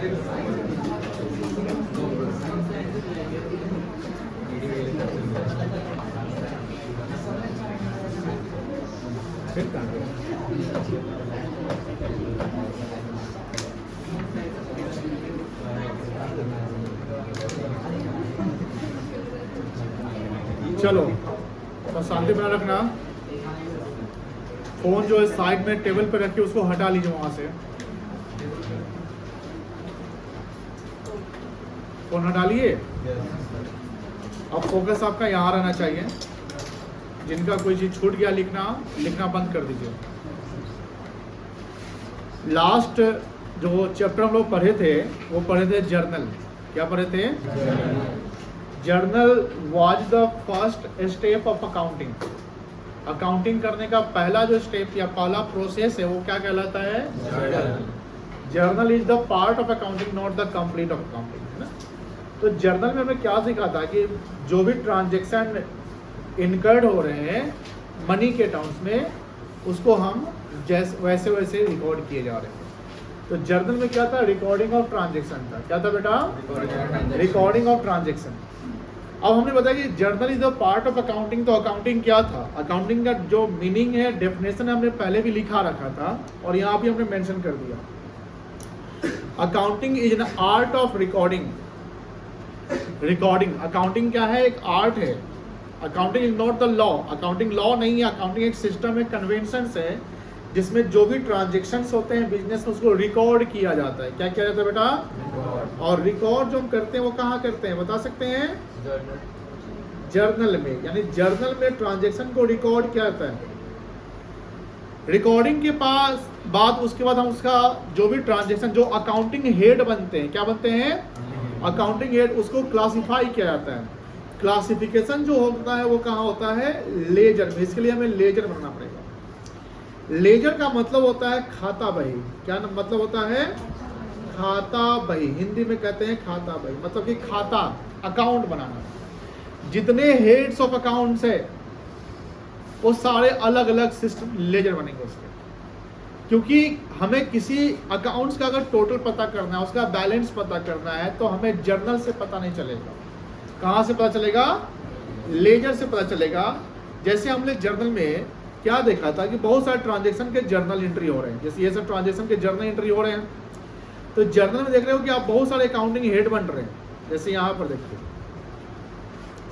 चलो तो शांति बना रखना। फोन जो है साइड में टेबल पे रख के उसको हटा लीजिए वहां से। फोन हटा लिए। अब फोकस आपका यहाँ रहना चाहिए। जिनका कोई चीज छूट गया लिखना बंद कर दीजिए। लास्ट जो चैप्टर हम लोग पढ़े थे वो पढ़े थे जर्नल। क्या पढ़े थे? Journal was the first step of accounting. Accounting करने का पहला जो स्टेप या पहला प्रोसेस है वो क्या कहलाता है? Journal is the part of accounting, not the complete of accounting, है ना। तो जर्नल में हमें क्या सीखा था कि जो भी ट्रांजेक्शन इनकर्ड हो रहे हैं मनी के टर्म्स में, उसको हम वैसे वैसे रिकॉर्ड किए जा रहे हैं। तो जर्नल में क्या था? रिकॉर्डिंग ऑफ ट्रांजेक्शन था। क्या था बेटा? Recording of transaction. अब हमने बताया कि journal is the part of accounting. तो अकाउंटिंग क्या था? अकाउंटिंग का जो मीनिंग है, डेफिनेशन हमने पहले भी लिखा रखा था और यहाँ भी हमने मेंशन कर दिया। Accounting is an art of recording. Accounting क्या है? एक आर्ट है। Accounting is not the law. Accounting law नहीं है। अकाउंटिंग एक सिस्टम है, कन्वेंशंस है, जिसमें जो भी ट्रांजेक्शन्स होते हैं बिजनेस में उसको रिकॉर्ड किया जाता है। क्या किया जाता है बेटा? और रिकॉर्ड जो हम करते हैं वो कहाँ करते हैं बता सकते हैं? जर्नल में। यानी जर्नल में ट्रांजेक्शन को रिकॉर्ड किया जाता है। रिकॉर्डिंग के पास बाद उसके बाद हम उसका जो भी ट्रांजेक्शन, जो अकाउंटिंग हेड बनते हैं, क्या बनते हैं? अकाउंटिंग हेड, उसको क्लासिफाई किया जाता है। क्लासिफिकेशन जो होता है वो कहाँ होता है? लेजर में। इसके लिए हमें लेजर बनाना पड़ेगा। लेजर का मतलब होता है खाता बही। क्या मतलब होता है? खाता बही। हिंदी में कहते हैं खाता बही, मतलब कि खाता, अकाउंट बनाना। जितने हेड्स ऑफ अकाउंट्स है वो सारे अलग अलग सिस्टम लेजर बनेंगे उसके। क्योंकि हमें किसी अकाउंट्स का अगर टोटल पता करना है, उसका बैलेंस पता करना है, तो हमें जर्नल से पता नहीं चलेगा। कहाँ से पता चलेगा? लेजर से पता चलेगा। जैसे हमने जर्नल में क्या देखा था कि बहुत सारे ट्रांजेक्शन के जर्नल एंट्री हो रहे हैं। जैसे ये सब ट्रांजेक्शन के जर्नल एंट्री हो रहे हैं, तो जर्नल में देख रहे हो कि आप बहुत सारे अकाउंटिंग हेड बन रहे हैं। जैसे यहाँ पर देखिए,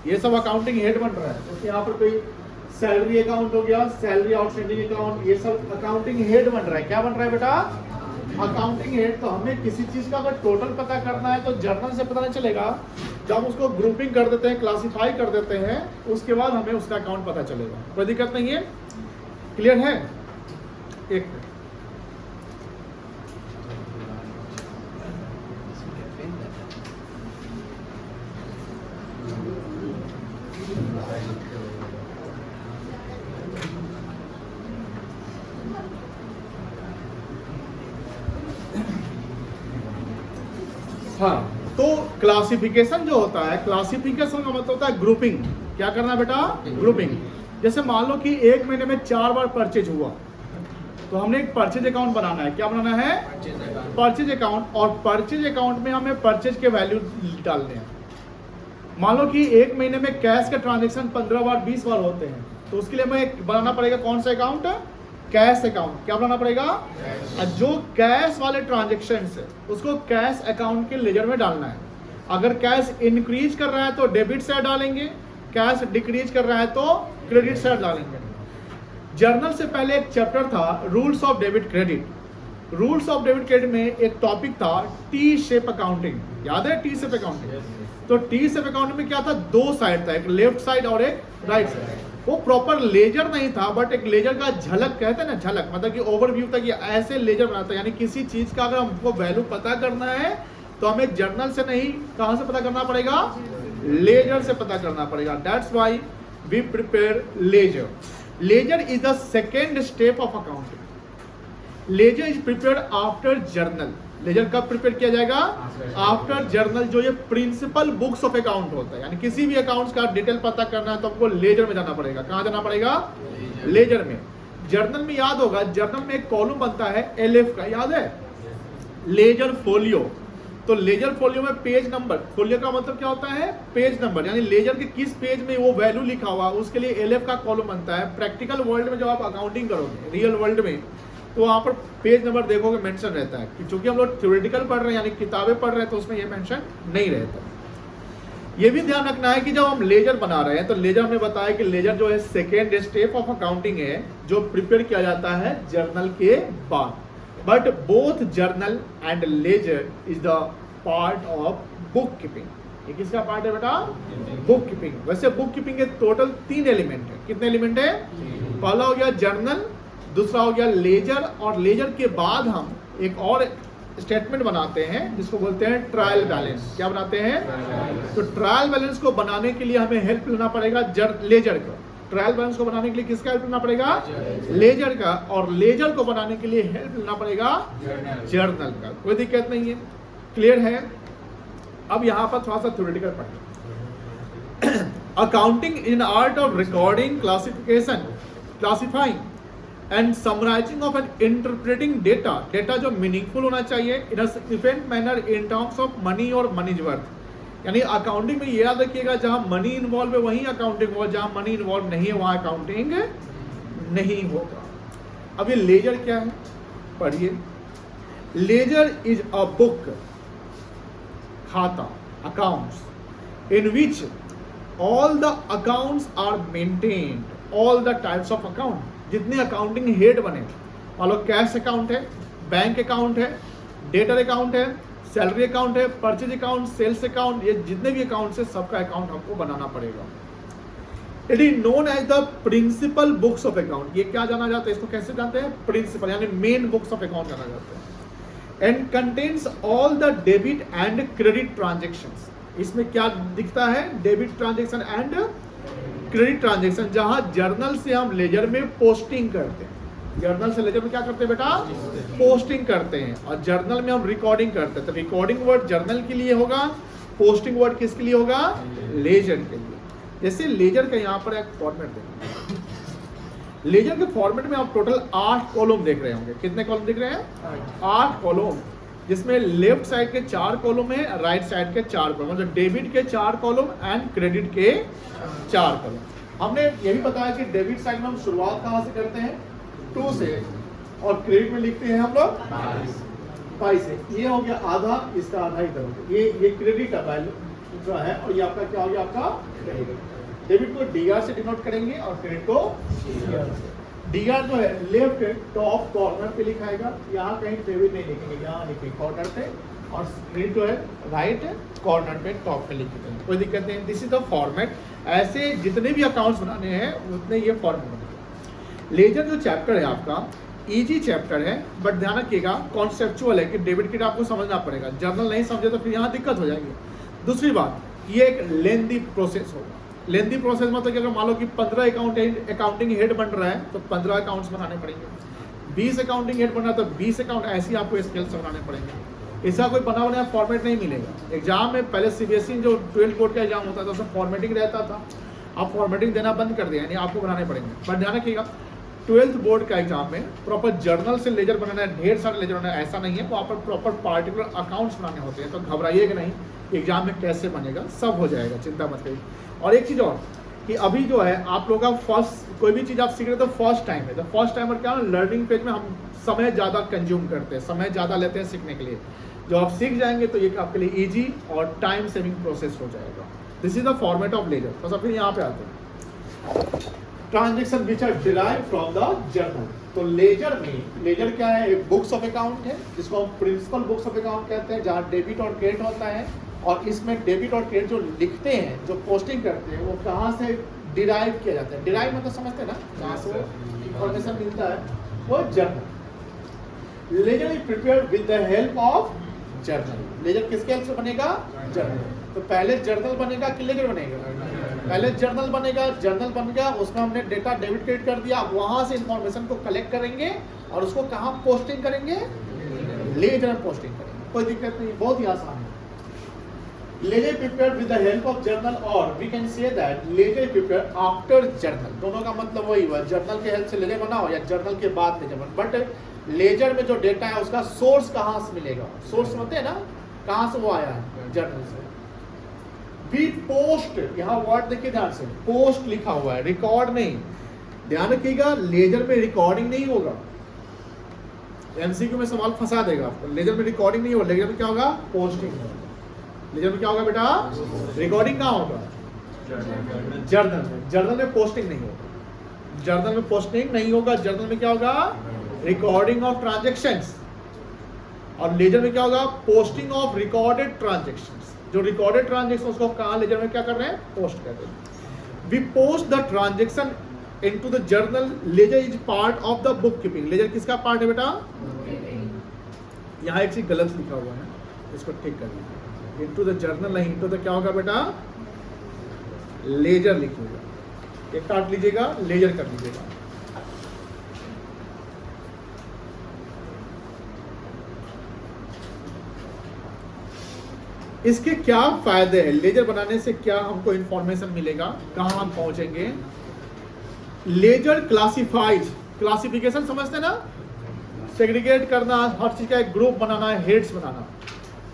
ये सब अकाउंटिंग हेड बन रहा है। जैसे यहाँ पर कोई सैलरी अकाउंट हो गया, सैलरी आउटस्टैंडिंग अकाउंट, ये सब अकाउंटिंग हेड बन रहा है। क्या बन रहा है बेटा? Accounting head. तो हमें किसी चीज का अगर टोटल पता करना है तो जर्नल से पता नहीं चलेगा। जब हम उसको ग्रुपिंग कर देते हैं, क्लासिफाई कर देते हैं, उसके बाद हमें उसका अकाउंट पता चलेगा। कोई दिक्कत नहीं है? क्लियर है? एक हाँ, तो क्लासिफिकेशन जो होता है, क्लासिफिकेशन का मतलब होता है ग्रुपिंग। क्या करना बेटा? ग्रुपिंग। जैसे मान लो कि एक महीने में 4 बार परचेज हुआ, तो हमने एक परचेज अकाउंट बनाना है। क्या बनाना है? Purchase account. और परचेज अकाउंट में हमें परचेज के वैल्यू डालने हैं। मान लो कि एक महीने में कैश के ट्रांजेक्शन 15 बार 20 बार होते हैं, तो उसके लिए हमें बनाना पड़ेगा कौन सा अकाउंट? Cash account. क्या बनाना पड़ेगा? जो कैश वाले ट्रांजेक्शन है उसको कैश अकाउंट के लेजर में डालना है। अगर कैश इंक्रीज कर रहा है तो डेबिट साइड डालेंगे, कैश डिक्रीज कर रहा है तो क्रेडिट साइड डालेंगे। जर्नल से पहले एक चैप्टर था rules of debit credit. Rules of debit credit में एक टॉपिक था टी शेप अकाउंटिंग। याद है टी शेप अकाउंटिंग? तो टी शेप अकाउंटिंग में क्या था? 2 साइड था, एक लेफ्ट साइड और एक राइट साइड। वो प्रॉपर लेजर नहीं था, बट एक लेजर का झलक कहते हैं ना, झलक मतलब कि ओवरव्यू था कि ऐसे लेजर बनाता है। यानी किसी चीज का अगर हमको वैल्यू पता करना है तो हमें जर्नल से नहीं, कहां से पता करना पड़ेगा? लेजर से पता करना पड़ेगा। That's why we prepare ledger. Ledger is the second step of accounting. Ledger is prepared after journal. Ledger कब प्रिपेयर किया जाएगा? After journal. जो ये प्रिंसिपल बुक्स ऑफ अकाउंट होता है, यानी किसी भी अकाउंट्स का डिटेल पता करना है तो हमको लेजर में जाना पड़ेगा। कहां जाना पड़ेगा? लेजर में। जर्नल में याद होगा, जर्नल में एक कॉलम बनता है LF का, याद है? Ledger folio. तो लेजर फोलियो में पेज नंबर, फोलियो का मतलब क्या होता है, पेज नंबर, यानी लेजर के किस पेज में वो वैल्यू लिखा हुआ, उसके लिए एलएफ का कॉलम बनता है। प्रैक्टिकल वर्ल्ड में जब आप अकाउंटिंग करोगे रियल वर्ल्ड में, तो वहाँ पर पेज नंबर देखोगे मेंशन रहता है। चूंकि हम लोग थ्योरेटिकल पढ़ रहे हैं यानी किताबें पढ़ रहे हैं, तो उसमें ये मेंशन नहीं रहता। ये भी ध्यान रखना है कि जब हम लेजर बना रहे हैं, तो लेजर हमने बताया कि लेजर जो है सेकेंड स्टेप ऑफ अकाउंटिंग है, जो प्रिपेयर किया जाता है जर्नल के बाद। But both journal and ledger is the part of book keeping. ये किसका पार्ट है बेटा, बुक कीपिंग। वैसे बुक कीपिंग के टोटल 3 एलिमेंट है। कितने एलिमेंट है, पहला हो गया जर्नल, दूसरा हो गया लेजर, और लेजर के बाद हम एक और स्टेटमेंट बनाते हैं जिसको बोलते हैं ट्रायल बैलेंस। क्या बनाते हैं, तो ट्रायल बैलेंस को बनाने के लिए हमें हेल्प लेना पड़ेगा लेजर का। ट्रायल बैलेंस को बनाने के लिए किसका हेल्प लेना पड़ेगा, लेजर का, और लेजर को बनाने के लिए हेल्प लेना पड़ेगा जर्नल का। कोई दिक्कत नहीं है, क्लियर है। अब यहाँ पर थोड़ा सा थ्योरेटिकल पढ़ते हैं। Accounting in art of recording, classification, classifying and summarising of and interpreting data. Data जो मीनिंगफुल होना चाहिए in a significant manner in terms of money और मनीज वर्थ। यानी अकाउंटिंग में ये याद रखिएगा, जहां मनी इन्वॉल्व है वहीं अकाउंटिंग होगा, जहां मनी इन्वॉल्व नहीं है वहां अकाउंटिंग नहीं होगा। अब ये लेजर क्या है, पढ़िए। लेजर इज अ बुक, खाता, accounts, in which all the accounts are maintained, all the types of account. जितने अकाउंटिंग हेड बने, मान लो कैश अकाउंट है, बैंक अकाउंट है, डेटर अकाउंट है, सैलरी अकाउंट है, परचेज अकाउंट, सेल्स अकाउंट, ये जितने भी अकाउंट है सबका अकाउंट हमको बनाना पड़ेगा। It is known as the principal books of account. ये क्या जाना जाता है, इसको कैसे जानते हैं, प्रिंसिपल यानी मेन बुक्स ऑफ अकाउंट जाना जाता है। And contains all the debit and credit transactions. इसमें क्या दिखता है, debit transaction and credit transaction, जहां जर्नल से हम लेजर में पोस्टिंग करते हैं। जर्नल से लेजर में क्या करते हैं बेटा, पोस्टिंग करते हैं, और जर्नल में हम रिकॉर्डिंग करते हैं। तो रिकॉर्डिंग वर्ड जर्नल के लिए होगा, पोस्टिंग वर्ड किसके लिए होगा, लेजर के लिए। जैसे लेजर का यहाँ पर एक फॉर्मेट देखें, लेजर के फॉर्मेट में आप टोटल 8 कॉलम देख रहे होंगे। कितने कॉलम दिख रहे हैं, 8 कॉलम, जिसमें लेफ्ट साइड के 4 कॉलम है, राइट साइड के 4 कॉलम, मतलब डेबिट के 4 कॉलम एंड क्रेडिट के 4 कॉलम। हमने ये भी बताया कि डेबिट साइड में हम शुरुआत कहाँ से करते हैं, 2 से, और क्रेडिट में लिखते हैं हम लोग 22 से। ये हो गया आधा, इसका आधा इधर हो गया। ये क्रेडिट का वैल्यू जो है, और ये आपका क्या हो गया, आपका डेबिट को डीआर से डिनोट करेंगे और क्रेडिट को सीआर से। डीआर जो है लेफ्ट टॉप कॉर्नर पे लिखाएगा, यहाँ कहीं डेबिट नहीं लिखेंगे, यहाँ लिखेंगे कॉर्नर पे, और क्रेडिट जो है राइट कॉर्नर पे टॉप पे लिखते हैं। कोई दिक्कत नहीं, दिस इज द फॉर्मेट। ऐसे जितने भी अकाउंट्स बनाने हैं उतने ये फॉर्मेट बनेगा। लेजर जो चैप्टर है आपका इजी चैप्टर है, बट ध्यान रखिएगा कॉन्सेप्चुअल है कि डेबिट क्रेडिट आपको समझना पड़ेगा। जर्नल नहीं समझे तो फिर यहाँ दिक्कत हो जाएगी। दूसरी बात, ये एक लेंदी प्रोसेस होगा। लेंदी प्रोसेस मतलब कि अगर मान लो कि 15 अकाउंटिंग हेड बन रहा है तो 15 अकाउंट्स बनाने पड़ेंगे, 20 अकाउंटिंग हेड बन रहा है तो 20 अकाउंट, ऐसे ही आपको स्केल से बनाने पड़ेंगे। इसका कोई बना बनाया फॉर्मेट नहीं मिलेगा। एग्जाम में पहले सीबीएसई जो 12th बोर्ड का एग्जाम होता था उसमें फॉर्मेटिंग रहता था, अब फॉर्मेटिंग देना बंद कर दिया, यानी आपको बनाने पड़ेंगे। बट ध्यान रखिएगा 12th बोर्ड का एग्जाम में प्रॉपर जर्नल से लेजर बनाना है, ढेर सारे लेजर बनाना है, ऐसा नहीं है। वहाँ पर प्रॉपर पार्टिकुलर अकाउंट्स बनाने होते हैं, तो घबराइएगा नहीं, एग्जाम में कैसे बनेगा, सब हो जाएगा, चिंता मत करिए। और एक चीज़ और कि अभी जो है आप लोगों का फर्स्ट कोई भी चीज़ आप सीख रहे हो तो फर्स्ट टाइम है, तो फर्स्ट टाइमर क्या है, लर्निंग फेज में हम समय ज़्यादा कंज्यूम करते हैं, समय ज़्यादा लेते हैं सीखने के लिए। जो आप सीख जाएंगे तो ये आपके लिए इजी और टाइम सेविंग प्रोसेस हो जाएगा। This is the format of ledger. बस अब फिर यहाँ पे आते हैं, transaction which are derive from the journal. तो लेजर में, लेजर क्या है, एक बुक्स ऑफ अकाउंट है जिसको हम प्रिंसिपल बुक्स ऑफ अकाउंट कहते हैं, जहाँ डेबिट और क्रेडिट होता है। और इसमें डेबिट और क्रेडिट जो लिखते हैं, जो पोस्टिंग करते हैं, वो कहाँ से डिराइव किया जाता है। डिराइव मतलब समझते हैं ना, जहाँ से इंफॉर्मेशन मिलता है, वो journal. Ledger is prepared with the help of journal. Ledger किसके हेल्प से बनेगा, जर्नल। तो पहले जर्नल बनेगा कि लेजर बनेगा, पहले जर्नल बनेगा। जर्नल बन गया, उसमें हमने डेटा डेबिट क्रेडिट कर दिया, वहां से इंफॉर्मेशन को कलेक्ट करेंगे और उसको कहाँ पोस्टिंग करेंगे, लेजर में पोस्टिंग करेंगे। कोई दिक्कत नहीं, बहुत ही आसान है। Ledger prepared with the help of journal, और we can say that ledger prepared after journal. दोनों का मतलब वही हुआ, जर्नल के हेल्प से लेजर बना हो या जर्नल के बाद लेजर बना। बट लेजर में जो डेटा है उसका सोर्स कहाँ से मिलेगा, सोर्स होते हैं ना, कहां से वो आया है? जर्नल से। वी पोस्ट, यहाँ वर्ड देखिए ध्यान से, पोस्ट लिखा हुआ है, रिकॉर्ड नहीं। ध्यान रखिएगा, लेजर में रिकॉर्डिंग नहीं होगा। एमसीक्यू में सवाल फंसा देगा आपको। लेजर में रिकॉर्डिंग नहीं होगा, लेजर में क्या होगा? पोस्टिंग होगा। लेजर में क्या होगा बेटा? रिकॉर्डिंग कहाँ होगा? जर्नल में। जर्नल में पोस्टिंग नहीं होगा। जर्नल में पोस्टिंग नहीं होगा। जर्नल में क्या होगा? Recording of transactions. और लेजर में क्या होगा? Posting of recorded transactions. जो रिकॉर्डेड ट्रांजैक्शन उसको कहाँ लेजर में क्या कर रहे हैं? पोस्ट कर रहे हैं। We post the transaction into the journal. Ledger is part of the book keeping. Ledger किसका पार्ट है बेटा? यहाँ एक चीज गलत लिखा हुआ है, इसको ठीक कर लीजिए। इनटू द जर्नल नहीं, इनटू द क्या होगा बेटा? लेजर लिखिएगा, एक काट लीजिएगा, लेजर कर लीजिएगा। इसके क्या फायदे हैं? लेजर बनाने से क्या हमको इंफॉर्मेशन मिलेगा? कहां हम पहुंचेंगे? लेजर क्लासिफाइज, क्लासिफिकेशन समझते ना, सेग्रीगेट करना, हर चीज का एक ग्रुप बनाना, हेड्स बनाना।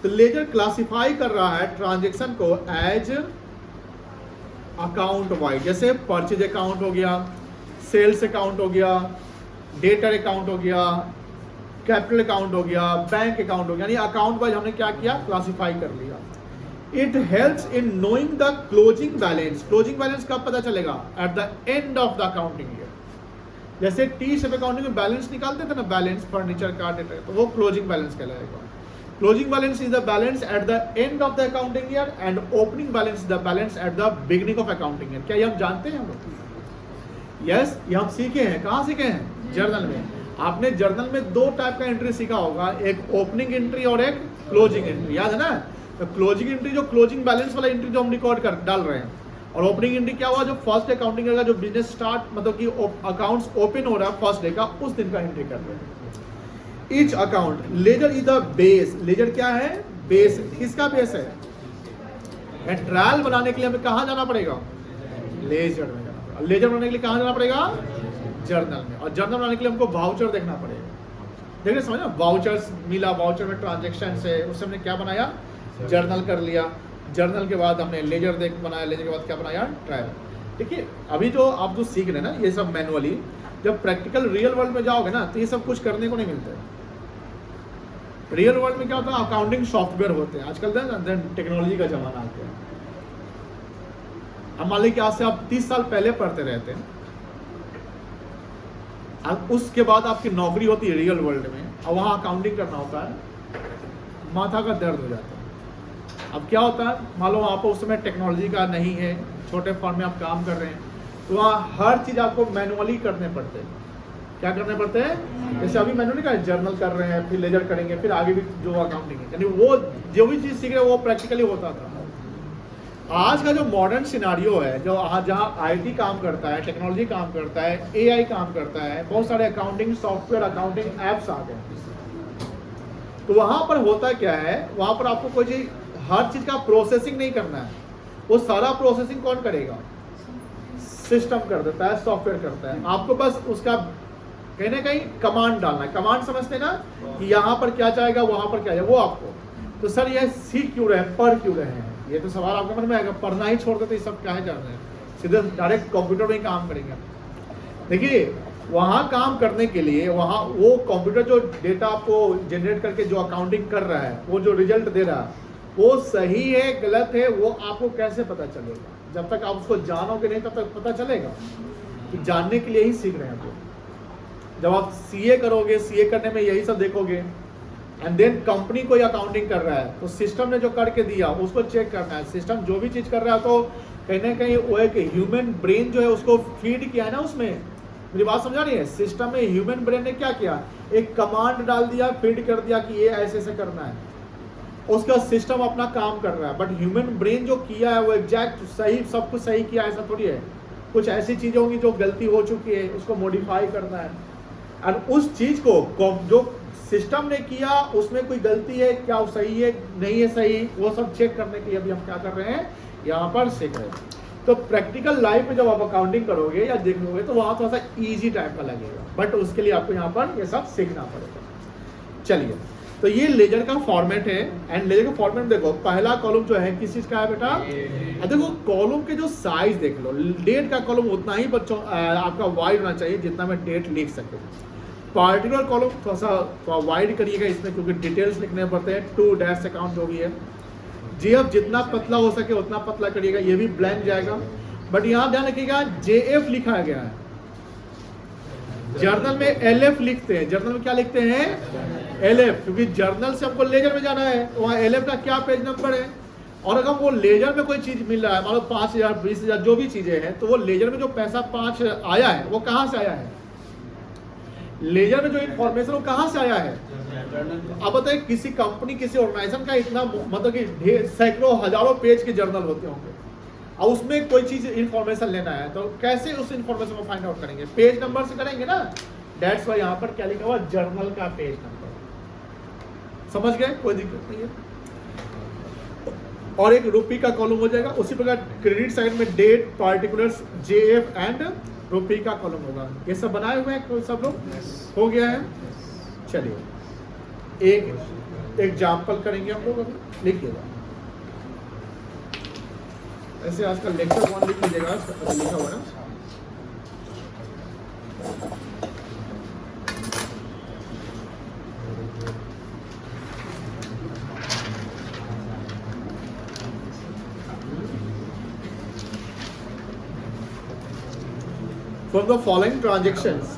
तो लेजर क्लासिफाई कर रहा है ट्रांजैक्शन को एज अकाउंट वाइज। जैसे परचेज अकाउंट हो गया, सेल्स अकाउंट हो गया, डेटर अकाउंट हो गया, कैपिटल अकाउंट हो गया, बैंक अकाउंट हो गया। यानी अकाउंट वाइज हमने क्या किया? क्लासिफाई कर लिया। It helps in knowing the closing balance. Closing balance कब पता चलेगा? At the end of the accounting year. जैसे टी शेप अकाउंटिंग में बैलेंस निकालते थे ना, बैलेंस फर्नीचर का, डेटा, तो वो क्लोजिंग बैलेंस कहलाएगा। Closing balance is the balance at the end of the accounting year and opening balance is the balance at the beginning of accounting year. क्या ये हम जानते हैं हम लोग? यस, ये हम सीखे हैं। कहाँ सीखे हैं? जर्नल में। आपने जर्नल में दो टाइप का एंट्री सीखा होगा, एक ओपनिंग एंट्री और एक क्लोजिंग एंट्री, याद है ना? तो क्लोजिंग एंट्री जो क्लोजिंग बैलेंस वाला एंट्री जो हम रिकॉर्ड कर डाल रहे हैं, और ओपनिंग एंट्री क्या हुआ? जो फर्स्ट अकाउंटिंग का जो बिजनेस स्टार्ट, मतलब कि अकाउंट्स ओपन हो रहा है फर्स्ट डे का, उस दिन का एंट्री कर रहे हैं। Each account, ledger is the base. Ledger क्या है? बेस। किसका बेस है? ट्रायल बनाने के लिए हमें कहाँ जाना पड़ेगा? लेजर में जाना पड़ेगा। लेजर बनाने के लिए कहाँ जाना पड़ेगा? जर्नल में। और जर्नल बनाने के लिए हमको वाउचर देखना पड़ेगा। देखिए समझना, वाउचर्स मिला, वाउचर में ट्रांजैक्शन है, उससे हमने क्या बनाया? जर्नल कर लिया। जर्नल के बाद हमने लेजर देख बनाया, लेजर के बाद क्या बनाया? ट्रायल। देखिए अभी जो आप जो सीख रहे हैं ना ये सब मैनुअली, जब प्रैक्टिकल रियल वर्ल्ड में जाओगे ना तो ये सब कुछ करने को नहीं मिलता है। रियल वर्ल्ड में क्या होता है? अकाउंटिंग सॉफ्टवेयर होते हैं आजकल, टेक्नोलॉजी का जमाना आ गया। अब मान लीजिए आज से आप 30 साल पहले पढ़ते रहते हैं, अब उसके बाद आपकी नौकरी होती है रियल वर्ल्ड में, और वहाँ अकाउंटिंग करना होता है, माथा का दर्द हो जाता है। अब क्या होता है, मान लो आप उस समय टेक्नोलॉजी का नहीं है, छोटे फॉर्म में आप काम कर रहे हैं, तो वहाँ हर चीज़ आपको मैनुअली करने पड़ते हैं। क्या करने पड़ते हैं? जैसे अभी मैनुअली का जर्नल कर रहे हैं, फिर लेजर करेंगे, फिर आगे भी जो अकाउंटिंग है, यानी वो जो भी चीज़ सीख रहे हैं वो प्रैक्टिकली होता था। आज का जो मॉडर्न सिनारियो है, जो जहाँ आईटी काम करता है, टेक्नोलॉजी काम करता है, एआई काम करता है, बहुत सारे अकाउंटिंग सॉफ्टवेयर, अकाउंटिंग एप्स आ गए, तो वहाँ पर होता क्या है? वहाँ पर आपको कोई चीज, हर चीज का प्रोसेसिंग नहीं करना है। वो सारा प्रोसेसिंग कौन करेगा? सिस्टम कर देता है, सॉफ्टवेयर करता है। आपको बस उसका कहीं ना कहीं कमांड डालना है। कमांड समझते ना कि यहाँ पर क्या चाहेगा, वहाँ पर क्या जाएगा, वो आपको। तो सर ये सीख क्यों रहे हैं, पढ़ क्यों रहे हैं? ये तो सवाल आपके मन में आएगा, पढ़ना ही छोड़ देते, सब क्या है जान रहे हैं, सीधे डायरेक्ट कंप्यूटर में ही काम करेंगे। देखिए वहाँ काम करने के लिए, वहाँ वो कंप्यूटर जो डेटा आपको जनरेट करके जो अकाउंटिंग कर रहा है, वो जो रिजल्ट दे रहा है वो सही है गलत है, वो आपको कैसे पता चलेगा? जब तक आप उसको जानोगे नहीं तब तक पता चलेगा। कि जानने के लिए ही सीख रहे हैं आप। जब आप सीए करोगे, सीए करने में यही सब देखोगे, एंड देन कंपनी कोई अकाउंटिंग कर रहा है तो सिस्टम ने जो करके दिया उसको चेक करना है। सिस्टम जो भी चीज़ कर रहा है तो कहीं ना कहीं वो एक ह्यूमन ब्रेन जो है उसको फीड किया है ना उसमें। मेरी बात समझा रही है? सिस्टम में ह्यूमन ब्रेन ने क्या किया? एक कमांड डाल दिया, फीड कर दिया कि ये ऐसे ऐसे करना है, उसका सिस्टम अपना काम कर रहा है। बट ह्यूमन ब्रेन जो किया है वो एग्जैक्ट सही, सब कुछ सही किया, ऐसा थोड़ी है। कुछ ऐसी चीज़ें होंगी जो गलती हो चुकी है, उसको मॉडिफाई करना है। और उस चीज़ को जो सिस्टम ने किया उसमें कोई गलती है क्या, वो सही है नहीं है सही, वो सब चेक करने के लिए अभी हम क्या कर रहे हैं, यहाँ पर सीख रहे हैं। तो प्रैक्टिकल लाइफ में जब आप अकाउंटिंग करोगे या देखोगे तो वहाँ थोड़ा सा ईजी टाइप का लगेगा, बट उसके लिए आपको यहाँ पर ये सब सीखना पड़ेगा। चलिए तो ये लेजर का फॉर्मेट है। एंड लेजर का फॉर्मेट देखो, पहला कॉलम जो है किस चीज का है बेटा, देखो कॉलम के जो साइज देख लो, डेट का कॉलम उतना ही बच्चों आपका वाइड होना चाहिए जितना मैं डेट लिख सकूं। पार्टिकुलर कॉलम थोड़ा सा वाइड करिएगा इसमें, क्योंकि डिटेल्स लिखने पड़ते हैं, टू डैश अकाउंट जो भी है। जीएफ जितना पतला हो सके उतना पतला करिएगा, ये भी ब्लैंक जाएगा। बट यहाँ ध्यान रखिएगा जेएफ लिखा गया है, जर्नल में एलएफ लिखते हैं। जर्नल में क्या लिखते हैं, एलएफ, क्योंकि जर्नल से हमको लेजर में जाना है, वहाँ एलएफ का क्या पेज नंबर है। और अगर वो लेजर में कोई चीज मिल रहा है, मान लो 5,000 20,000 जो भी चीजें हैं, तो वो लेजर में जो पैसा 5 आया है वो कहाँ से आया है, लेजर में जो इन्फॉर्मेशन वो कहाँ से आया है। अब बताइए किसी कंपनी किसी ऑर्गेनाइजेशन का इतना मतलब कि सैकड़ों हजारों पेज के जर्नल होते होंगे, और उसमें कोई चीज इन्फॉर्मेशन लेना है तो कैसे उस इन्फॉर्मेशन को फाइंड आउट करेंगे, पेज नंबर से करेंगे ना। दैट्स वाई यहाँ पर क्या लिखा हुआ, जर्नल का पेज नंबर। समझ गए, कोई दिक्कत नहीं है। और एक रुपी का कॉलम हो जाएगा। उसी प्रकार क्रेडिट साइड में date, particulars, JF and rupee का कॉलम होगा। ये सब बनाए हुए हैं सब लोग, हो गया है। चलिए एक एग्जाम्पल करेंगे हम लोग, अभी लिखिएगा। ऐसे आजकल लेक्चर 1 लिख लीजिएगा, लिखा हुआ ना। From the following transactions,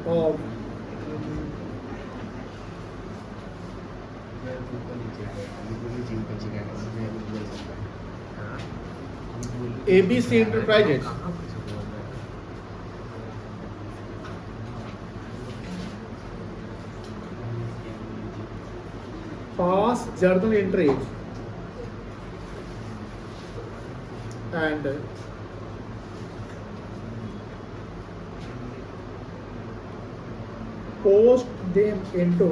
of ABC Enterprises past journal entries and post them into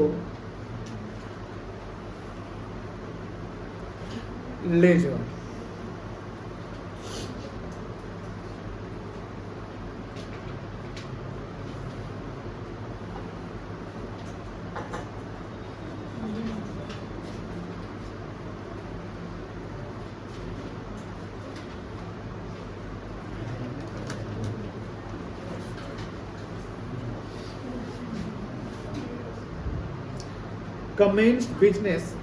ledger. Commenced business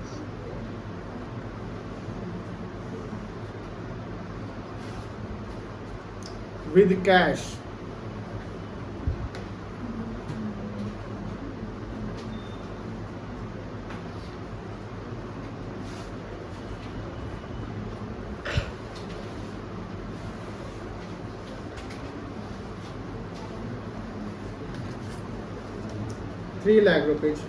with cash ₹3 lakh.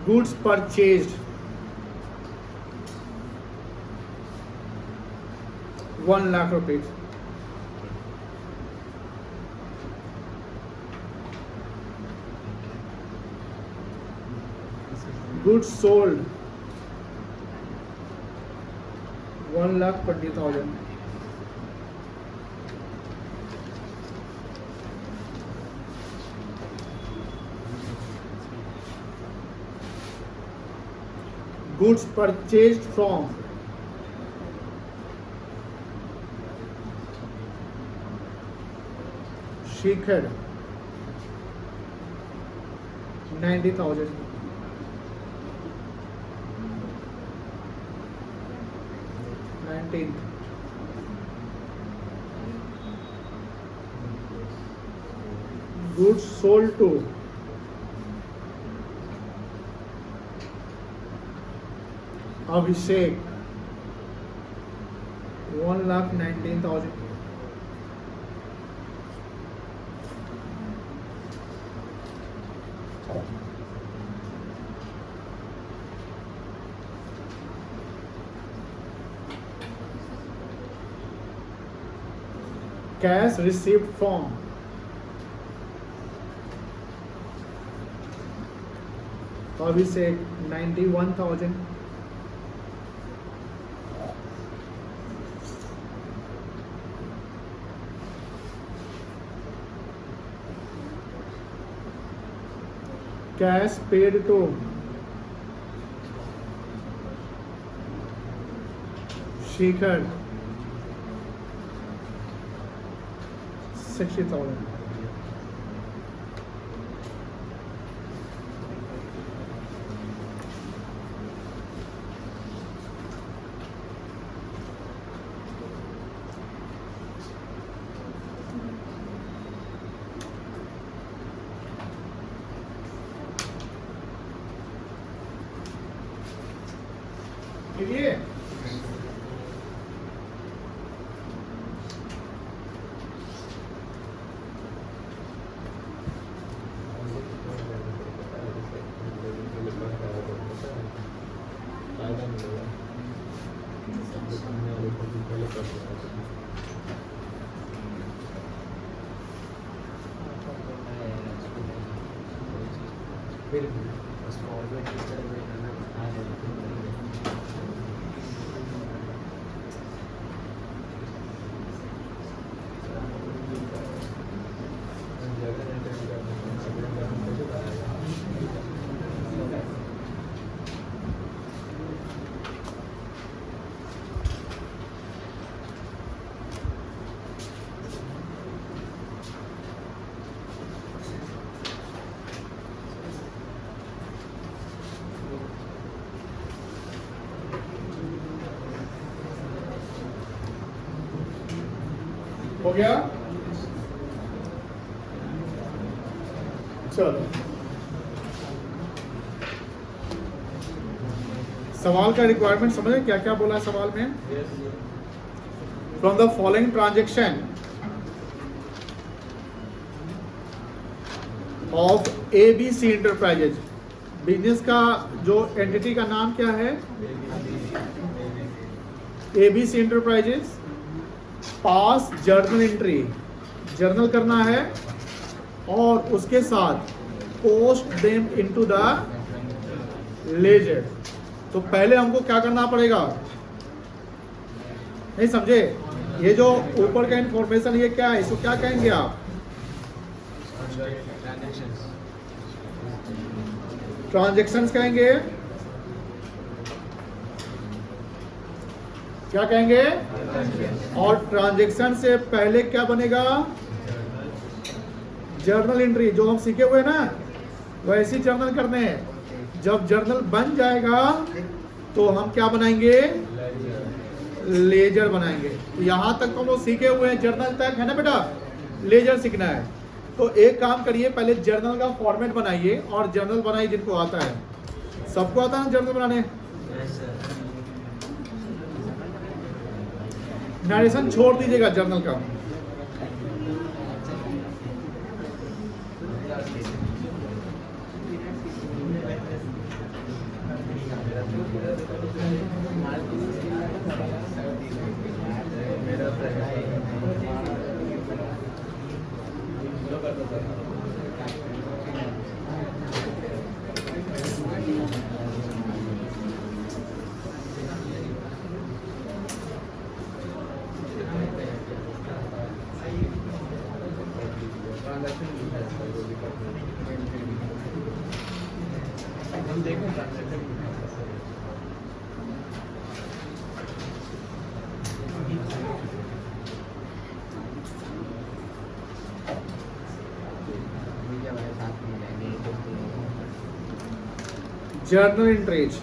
Goods purchased ₹1 lakh. Goods sold ₹1,20,000. Goods purchased from Shikhar 90,000. Goods sold to Abhishek 1,19,000. Cash received from, और we say 91,000. Cash paid to Shikhar 60,000. लिखिए हो गया। चलो सवाल का requirement समझे क्या क्या बोला है सवाल में। From the following transaction of ABC enterprises, business का जो एंटिटी का नाम क्या है, ABC enterprises, pass journal entry, journal करना है और उसके साथ post them into the ledger. तो पहले हमको क्या करना पड़ेगा, नहीं समझे, ये जो ऊपर का इंफॉर्मेशन ये क्या है, इसको क्या कहेंगे आप, ट्रांजैक्शंस कहेंगे, क्या कहेंगे, और ट्रांजैक्शन से पहले क्या बनेगा, जर्नल एंट्री, जो हम सीखे हुए ना वैसी जर्नल करने हैं। जब जर्नल बन जाएगा तो हम क्या बनाएंगे, लेजर बनाएंगे। यहां तक तो हम लोग सीखे हुए हैं, जर्नल तक है ना बेटा, लेजर सीखना है। तो एक काम करिए, पहले जर्नल का फॉर्मेट बनाइए और जर्नल बनाइए जिनको आता है, सबको आता है जर्नल बनाने। नरेशन छोड़ दीजिएगा जर्नल का। Journal entries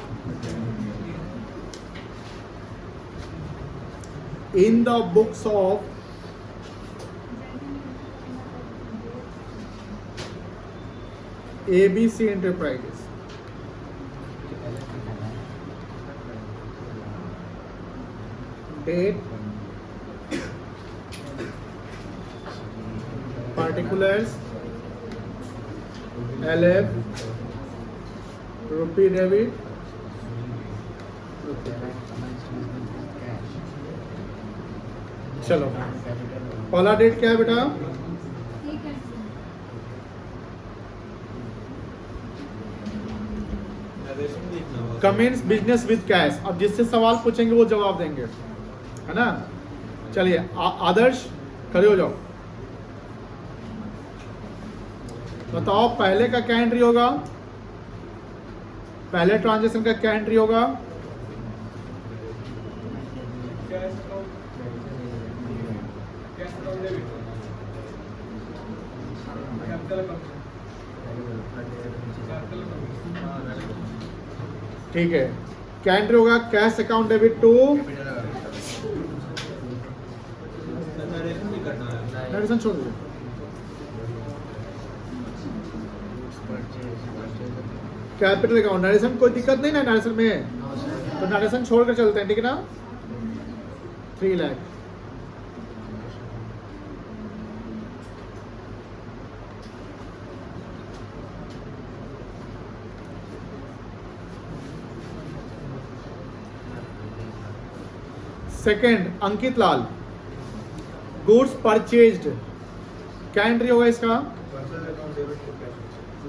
in the books of ABC Enterprises. Date, particulars, LF, rupee debit, चलो पहला डेट क्या है बेटा? Commence business with cash. अब जिससे सवाल पूछेंगे वो जवाब देंगे, है ना। चलिए आदर्श खड़े हो जाओ, बताओ पहले का क्या एंट्री होगा, पहले ट्रांजैक्शन का क्या एंट्री होगा? ठीक है, क्या एंट्री होगा? Cash account debit to narration छोड़ दीजिए। कैपिटल अकाउंट नरेशन कोई दिक्कत नहीं ना नरेशन में, तो नरेशन छोड़ कर चलते हैं, ठीक है ना। 3 lakh. Second Ankit Lal, goods purchased, क्या एंट्री होगा इसका?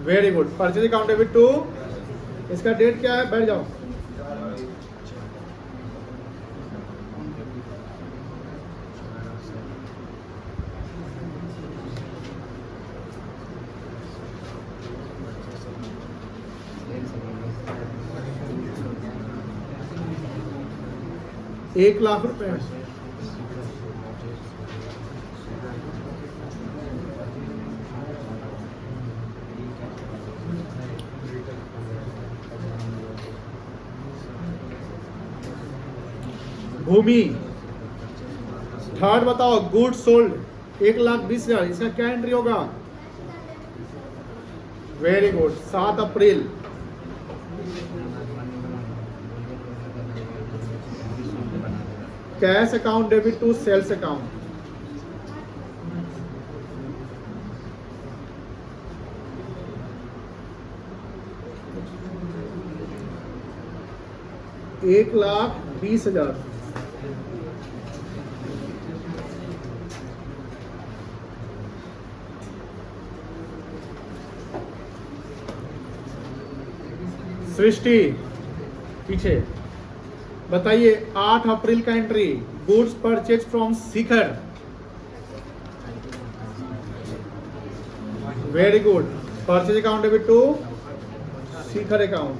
Very good, purchase account debit to, इसका डेट क्या है? बैठ जाओ। ₹1,00,000। भूमि थर्ड बताओ, गुड्स सोल्ड 1,20,000, इसका क्या एंट्री होगा? वेरी गुड, 7 अप्रैल। Cash account debit to sales account, ₹1,20,000। Srishti पीछे बताइए, 8 अप्रैल का एंट्री, goods purchase from Shikhar. Very good, purchase account debit to Shikhar account.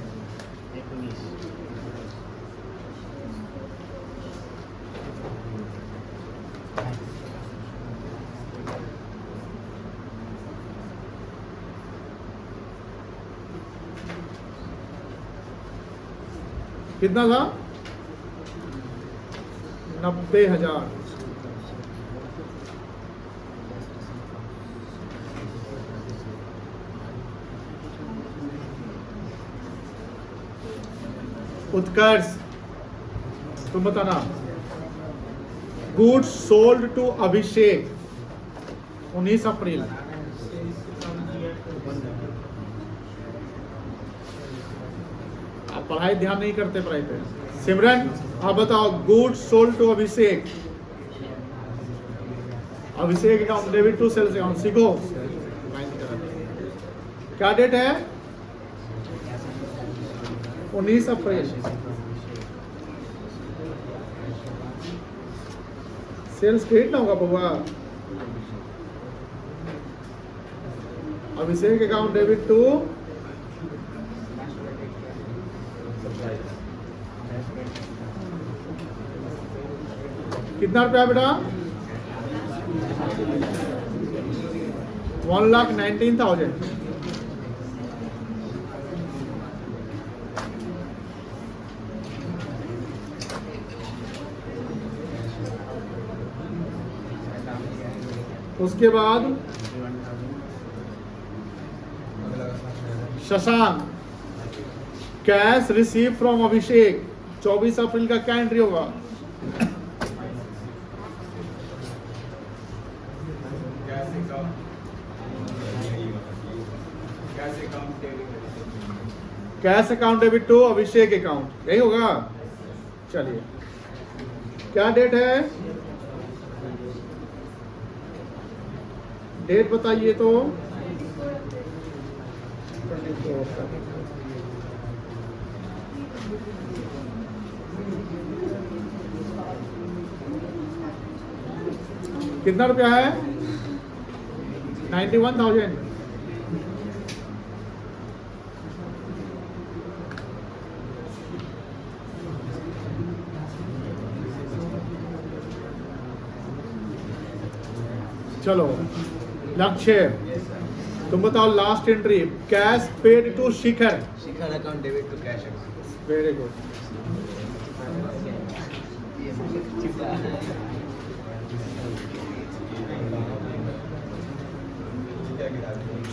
कितना था? 90,000। उत्कर्ष तुम बताना, गुड्स सोल्ड टू अभिषेक 19 अप्रैल। आप पढ़ाई ध्यान नहीं करते पढ़ाई पे। सिमरन आप बताओ, goods sold to Abhishek, Abhishek account debit to sales account, सीखो क्या डेट है? 19 अप्रैल। सेल्स क्रेडिट ना होगा बउआ। अभिषेक अकाउंट डेबिट टू कितना रुपया बेटा? 1,19,000। उसके बाद Shashank, cash receive from Abhishek 24 अप्रैल का क्या एंट्री होगा? Cash account debit to Abhishek account, यही होगा। चलिए क्या डेट है? डेट बताइए तो। कितना रुपया है? 91,000। चलो लक्ष्य, तुम बताओ last entry. Cash paid to Shikhar. Shikhar account debit to cash account. Very good.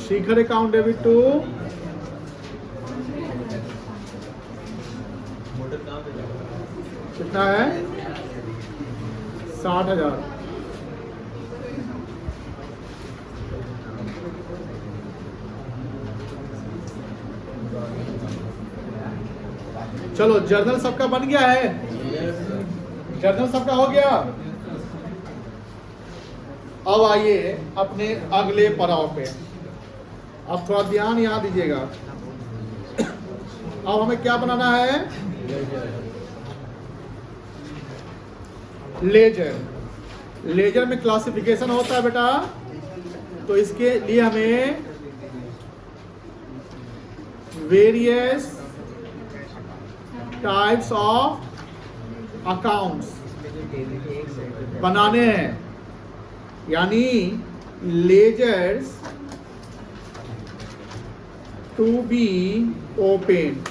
Shikhar account debit to कितना है? 60,000। चलो जर्नल सबका बन गया है? जर्नल सबका हो गया। अब आइए अपने अगले पड़ाव पे। अब थोड़ा ध्यान यहाँ दीजिएगा। अब हमें क्या बनाना है? लेजर। लेजर में क्लासिफिकेशन होता है बेटा, तो इसके लिए हमें वेरियस टाइप्स ऑफ अकाउंट्स बनाने हैं, यानी लेजर्स टू बी ओपन।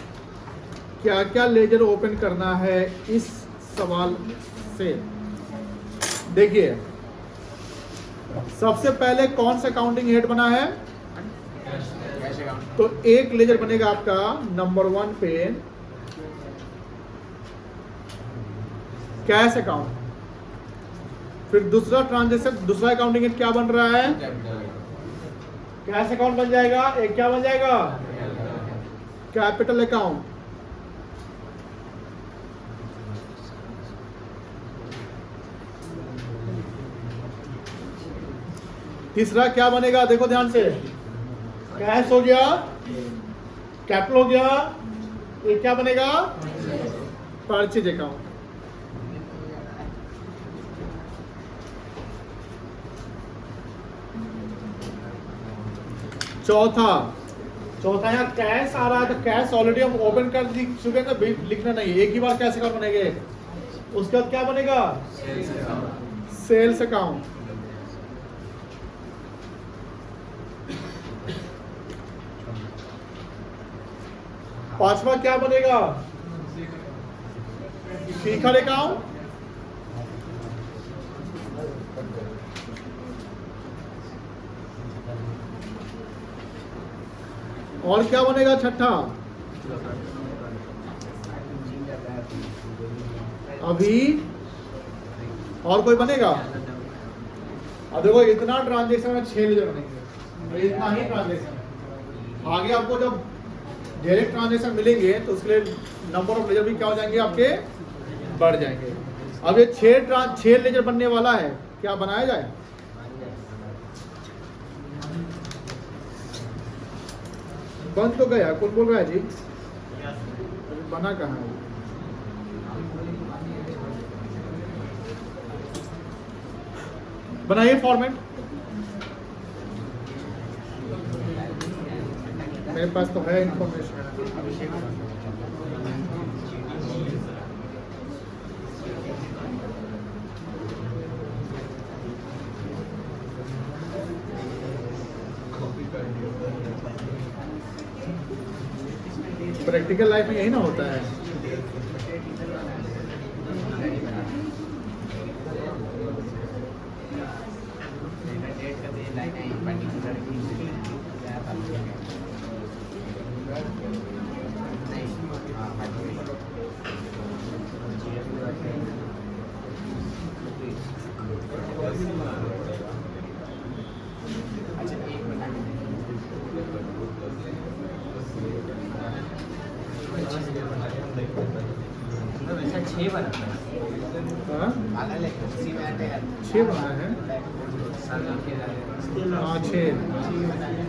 क्या क्या लेजर ओपन करना है इस सवाल से देखिए। सबसे पहले कौन सा अकाउंटिंग हेड बना है? तो एक लेजर बनेगा आपका नंबर 1 पे कैश अकाउंट। फिर दूसरा ट्रांजेक्शन, दूसरा अकाउंटिंग हेड क्या बन रहा है? कैश अकाउंट बन जाएगा। एक क्या बन जाएगा? Capital account. तीसरा क्या बनेगा? देखो ध्यान से। कैश हो गया, कैपिटल हो गया, ये क्या बनेगा? Purchase account. चौथा यहाँ कैश आ रहा है, तो कैश ऑलरेडी हम ओपन कर चुके हैं, तो लिखना नहीं, एक ही बार कैश अकाउंट बनेंगे। उसके बाद क्या बनेगा? Sales account. पांचवा क्या बनेगा? शिखर अकाउंट। और क्या बनेगा छठा? अभी और कोई बनेगा? अब देखो इतना ट्रांजेक्शन में 6 लेजर बनेंगे, इतना ही ट्रांजेक्शन। आगे आपको जब डायरेक्ट ट्रांजेक्शन मिलेंगे तो उसके लिए नंबर ऑफ लेजर भी क्या हो जाएंगे आपके? बढ़ जाएंगे। अब ये 6 लेजर बनने वाला है, क्या बनाया जाए? बन तो गया, कौन बोल रहा है जी? बना कहाँ है? बनाइए फॉर्मेट। मेरे पास तो है इंफॉर्मेशन। प्रैक्टिकल लाइफ में यही ना होता है। 6 बनाना है। हाँ? अलग लेके उसी में आटे हैं। 6 बनाए हैं। साल के हाँ 6। बनाना है।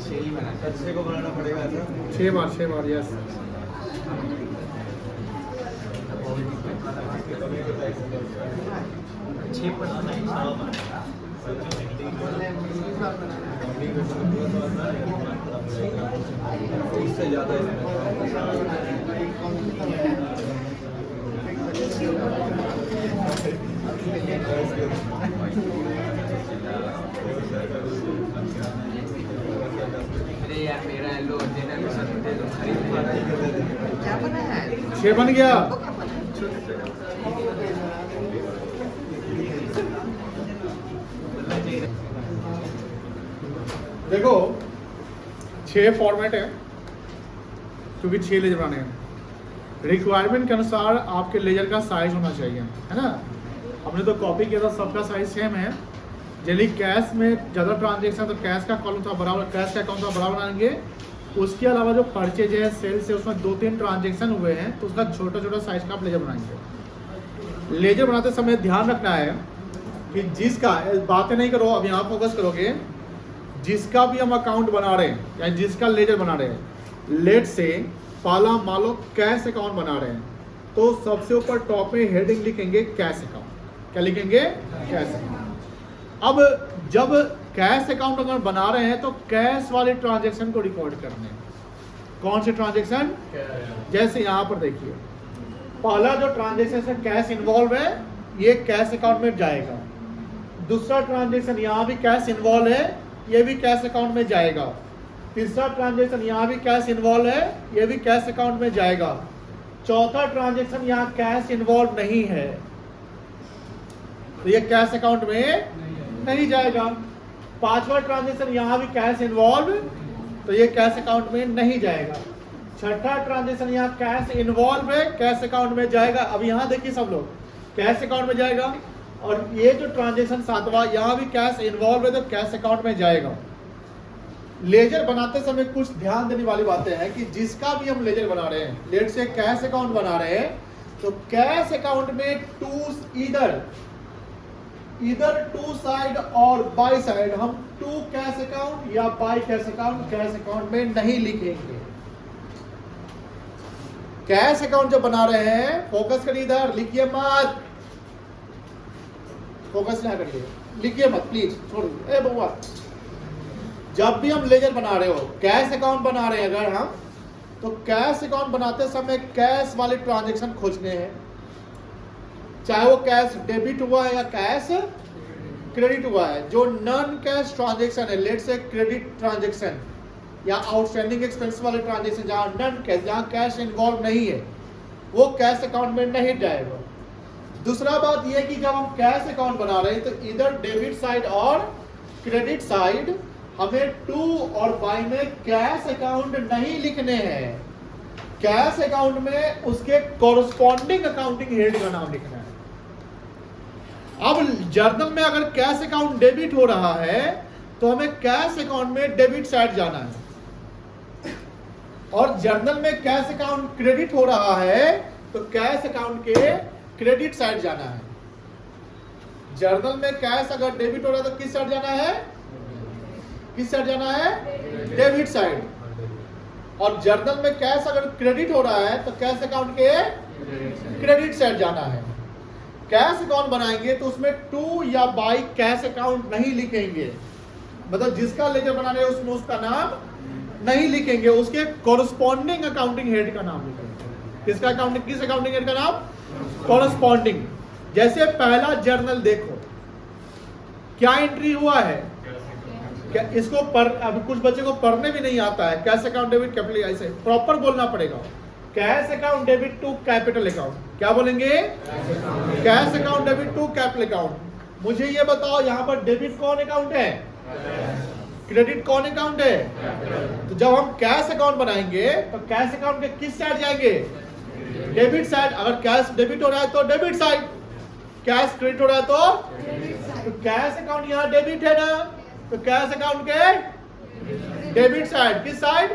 6 ही बनाना है। 6 को बनाना पड़ेगा ऐसा। 6 बार 6 बार यस। उससे ज़्यादा अरे यार मेरा लो देना तो सब दे दो खरीद क्या बनाया है 6 बन गया। देखो 6 फॉर्मेट है क्योंकि 6 लेजर बनाने हैं। रिक्वायरमेंट के अनुसार आपके लेजर का साइज होना चाहिए, है ना। हमने तो कॉपी किया था, सबका साइज सेम है। यदि कैश में ज़्यादा ट्रांजेक्शन तो कैश का कॉलम थोड़ा बराबर, कैश का अकाउंट थोड़ा बराबर बनाएंगे। उसके अलावा जो परचेज है, सेल्स है, उसमें 2-3 ट्रांजेक्शन हुए हैं तो उसका छोटा छोटा साइज का आप लेजर बनाएंगे। लेजर बनाते समय ध्यान रखना है कि जिसका, बातें नहीं करो अब यहाँ फोकस करोगे, जिसका भी हम अकाउंट बना रहे हैं या जिसका लेजर बना रहे हैं, लेट से पहला मान लो कैश अकाउंट बना रहे हैं तो सबसे ऊपर टॉप में हेडिंग लिखेंगे कैश अकाउंट। क्या लिखेंगे? Cash account. अब जब कैश अकाउंट अगर बना रहे हैं तो कैश वाले ट्रांजेक्शन को रिकॉर्ड करने हैं। कौन से ट्रांजेक्शन? जैसे यहाँ पर देखिए, पहला जो ट्रांजेक्शन है कैश इन्वॉल्व है, ये कैश अकाउंट में जाएगा। दूसरा ट्रांजेक्शन यहाँ भी कैश इन्वॉल्व है, ये भी कैश अकाउंट में जाएगा। तीसरा ट्रांजेक्शन यहाँ भी कैश इन्वॉल्व है, ये भी कैश अकाउंट में जाएगा। चौथा ट्रांजेक्शन यहाँ कैश इन्वॉल्व नहीं है तो ये कैश अकाउंट में नहीं जाएगा। पांचवा ट्रांजेक्शन यहाँ भी कैश इन्वॉल्व तो ये कैश अकाउंट में नहीं जाएगा। छठा ट्रांजेक्शन यहाँ कैश इन्वॉल्व है, कैश अकाउंट में जाएगा। अब यहाँ देखिए सब लोग, कैश अकाउंट में जाएगा। और ये जो ट्रांजेक्शन सातवां, यहाँ भी कैश इन्वॉल्व है तो कैश अकाउंट में जाएगा। लेजर बनाते समय कुछ ध्यान देने वाली बातें हैं कि जिसका भी हम लेजर बना रहे हैं, लेट से कैश अकाउंट बना रहे हैं तो कैश अकाउंट में इधर टू साइड और बाई साइड हम टू कैश अकाउंट या बाई कैश अकाउंट में नहीं लिखेंगे। कैश अकाउंट जो बना रहे हैं, फोकस करिए इधर, लिखिए मत, फोकस ना करिए, लिखिए मत प्लीज, छोड़िए। ए बउआ, जब भी हम लेजर बना रहे हो, कैश अकाउंट बना रहे हैं अगर हम, तो कैश अकाउंट बनाते समय कैश वाले ट्रांजैक्शन खोजने हैं, चाहे वो कैश डेबिट हुआ है या कैश क्रेडिट हुआ है। जो नॉन कैश ट्रांजैक्शन है, लेट से क्रेडिट ट्रांजैक्शन या आउटस्टैंडिंग एक्सपेंस वाले ट्रांजैक्शन, जहां नॉन कैश, जहां कैश इन्वॉल्व नहीं है, वो कैश अकाउंट में नहीं जाएगा। दूसरा बात यह कि जब हम कैश अकाउंट बना रहे हैं तो इधर डेबिट साइड और क्रेडिट साइड हमें टू और बाई में कैश अकाउंट नहीं लिखने हैं। कैश अकाउंट में उसके कॉरस्पॉन्डिंग अकाउंटिंग हेड का नाम लिखना है। अब जर्नल में अगर कैश अकाउंट डेबिट हो रहा है तो हमें कैश अकाउंट में डेबिट साइड जाना है, और जर्नल में कैश अकाउंट क्रेडिट हो रहा है तो कैश अकाउंट के क्रेडिट साइड जाना है। जर्नल में कैश अगर डेबिट हो रहा है तो किस साइड जाना है? किस साइड जाना है? Debit side. और जर्नल में कैश अगर क्रेडिट हो रहा है तो कैश अकाउंट के क्रेडिट साइड जाना है। कैश अकाउंट बनाएंगे तो उसमें टू या बाई कैश अकाउंट नहीं लिखेंगे, मतलब जिसका लेजर बना रहे हैं उसमें उसका नाम नहीं लिखेंगे, उसके कॉरस्पॉन्डिंग अकाउंटिंग हेड का नाम लिखेंगे। किसका अकाउंटिंग, किस अकाउंटिंग हेड का नाम? कॉरस्पॉन्डिंग। जैसे पहला जर्नल देखो, क्या एंट्री हुआ है? क्या इसको अभी कुछ बच्चे को पढ़ने भी नहीं आता है। कैश अकाउंट डेबिट कैपिटल, ऐसे प्रॉपर बोलना पड़ेगा। Cash account debit to capital account, क्या बोलेंगे? Cash account debit to capital account. मुझे ये बताओ, यहाँ पर डेबिट कौन अकाउंट है? क्रेडिट कौन अकाउंट है? तो जब हम कैश अकाउंट बनाएंगे तो कैश अकाउंट के किस साइड जाएंगे? Debit side. अगर कैश डेबिट हो रहा है तो डेबिट साइड, कैश क्रेडिट हो रहा है तो कैश अकाउंट यहाँ डेबिट है ना, तो कैश अकाउंट के डेबिट साइड, किस साइड?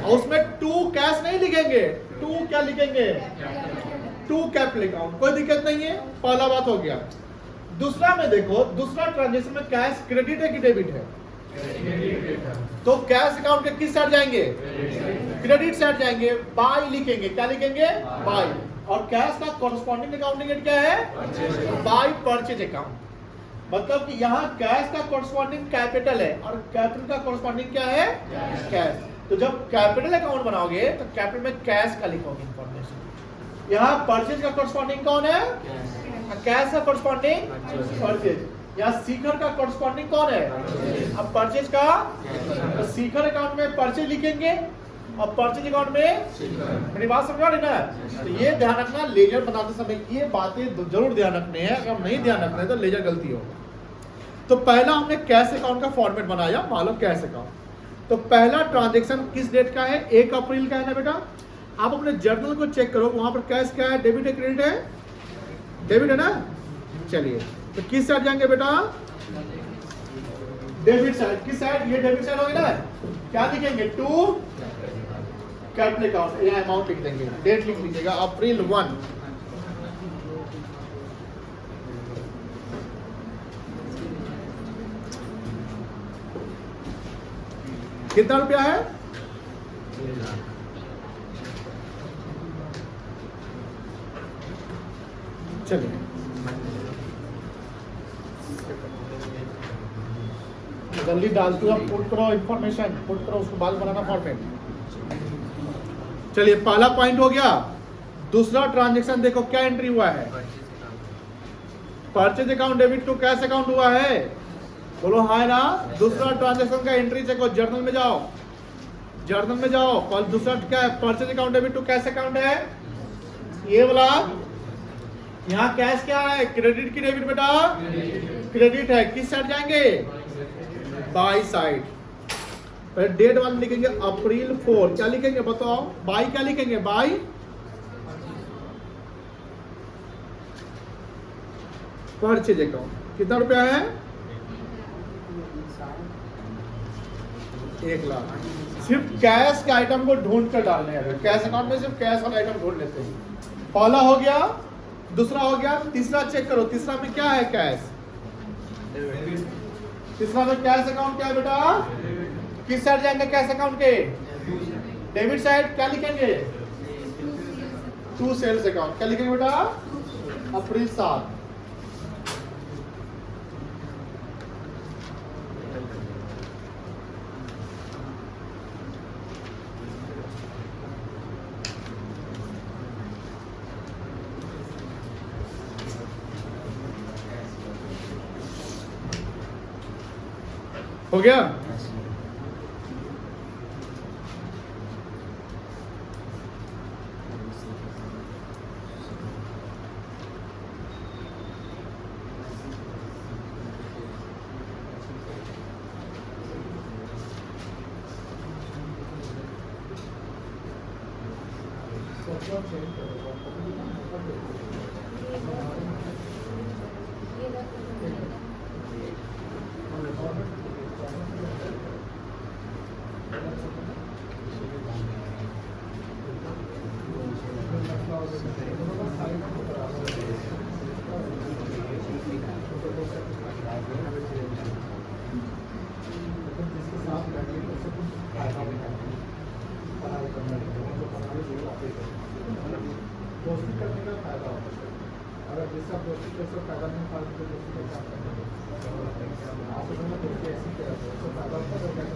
और उसमें टू कैश नहीं लिखेंगे, टू क्या लिखेंगे? To capital account. कोई दिक्कत नहीं है, पहला बात हो गया। दूसरा में देखो, दूसरा ट्रांजेक्शन में कैश क्रेडिट है कि डेबिट है? तो कैश अकाउंट के किस साइड जाएंगे? क्रेडिट साइड जाएंगे, बाय लिखेंगे। क्या लिखेंगे? बाय। और कैश का कॉरस्पॉन्डिंग अकाउंटिंग रेट क्या है? By purchase account. मतलब कि यहाँ कैश का कॉरस्पॉन्डिंग कैपिटल है और कैपिटल का कॉरस्पॉन्डिंग क्या है? कैश। तो जब कैपिटल अकाउंट बनाओगे तो कैपिटल में कैश का लिखोगे इंफॉर्मेशन। यहाँ परचेज का कॉरस्पॉन्डिंग कौन है? कैश का कॉरस्पॉन्डिंग परचेज। यहाँ सीकर का कॉरस्पॉन्डिंग कौन है? अब परचेज का, तो सीकर अकाउंट में परचेज लिखेंगे और परचेज अकाउंट में, मेरी बात समझ रहे ना? तो ये ध्यान रखना, लेजर बनाते समय ये बातें जरूर ध्यान रखनी है। अगर नहीं ध्यान रखना है तो लेजर गलती होगा। तो पहला हमने कैश अकाउंट का फॉर्मेट बनाया, मान लो कैश अकाउंट। तो पहला ट्रांजेक्शन किस डेट का है? 1 अप्रैल का है ना बेटा। आप अपने जर्नल को चेक करो, वहां पर कैश क्या है? डेबिट है क्रेडिट है? डेबिट है ना। चलिए, तो किस साइड जाएंगे बेटा? Debit side. किस साइड? ये डेबिट साइड होगी ना। क्या लिखेंगे? टू कैपिटल अकाउंट, यहाँ अमाउंट लिख देंगे, डेट लिख लीजिएगा अप्रैल 1। कितना रुपया है? चलिए, जल्दी डालते हो, पुट करो इंफॉर्मेशन, पुट करो, उसको बाद बनाना फॉर्मेट। चलिए, पहला पॉइंट हो गया। दूसरा ट्रांजैक्शन देखो क्या एंट्री हुआ है? Purchase account debit to cash account हुआ है। बोलो हाँ ना। दूसरा ट्रांजैक्शन का एंट्री चेक, जर्नल में जाओ, जर्नल में जाओ। पर दूसरा क्या है? Purchase account debit to cash account है ये वाला। यहाँ कैश क्या है? क्रेडिट की डेबिट बेटा? क्रेडिट है। किस साइड जाएंगे? By side. पहले डेट वाले लिखेंगे अप्रैल 4। क्या लिखेंगे बताओ? बाई क्या लिखेंगे? By purchase account. कितना रुपया है? 1 लाख। सिर्फ कैश के आइटम को ढूंढ कर डालने हैं। कैश अकाउंट में सिर्फ कैश वाला आइटम ढूंढ लेते हैं। पहला हो गया, दूसरा हो गया, तीसरा चेक करो। तीसरा में क्या है? कैश। तीसरा में कैश अकाउंट क्या है बेटा? किस साइड जाएंगे कैश अकाउंट के? Debit side. क्या लिखेंगे? To sales account. क्या लिखेंगे बेटा? अप्रैल 7। हो गया? दोस्ती करने का फायदा होता है। अगर जिसका दोस्ती कर सो फायदा नहीं फायदा तो दोस्ती का क्या करना आप दोनों दोस्ती ऐसी कर रहे हो तो फायदा होता है।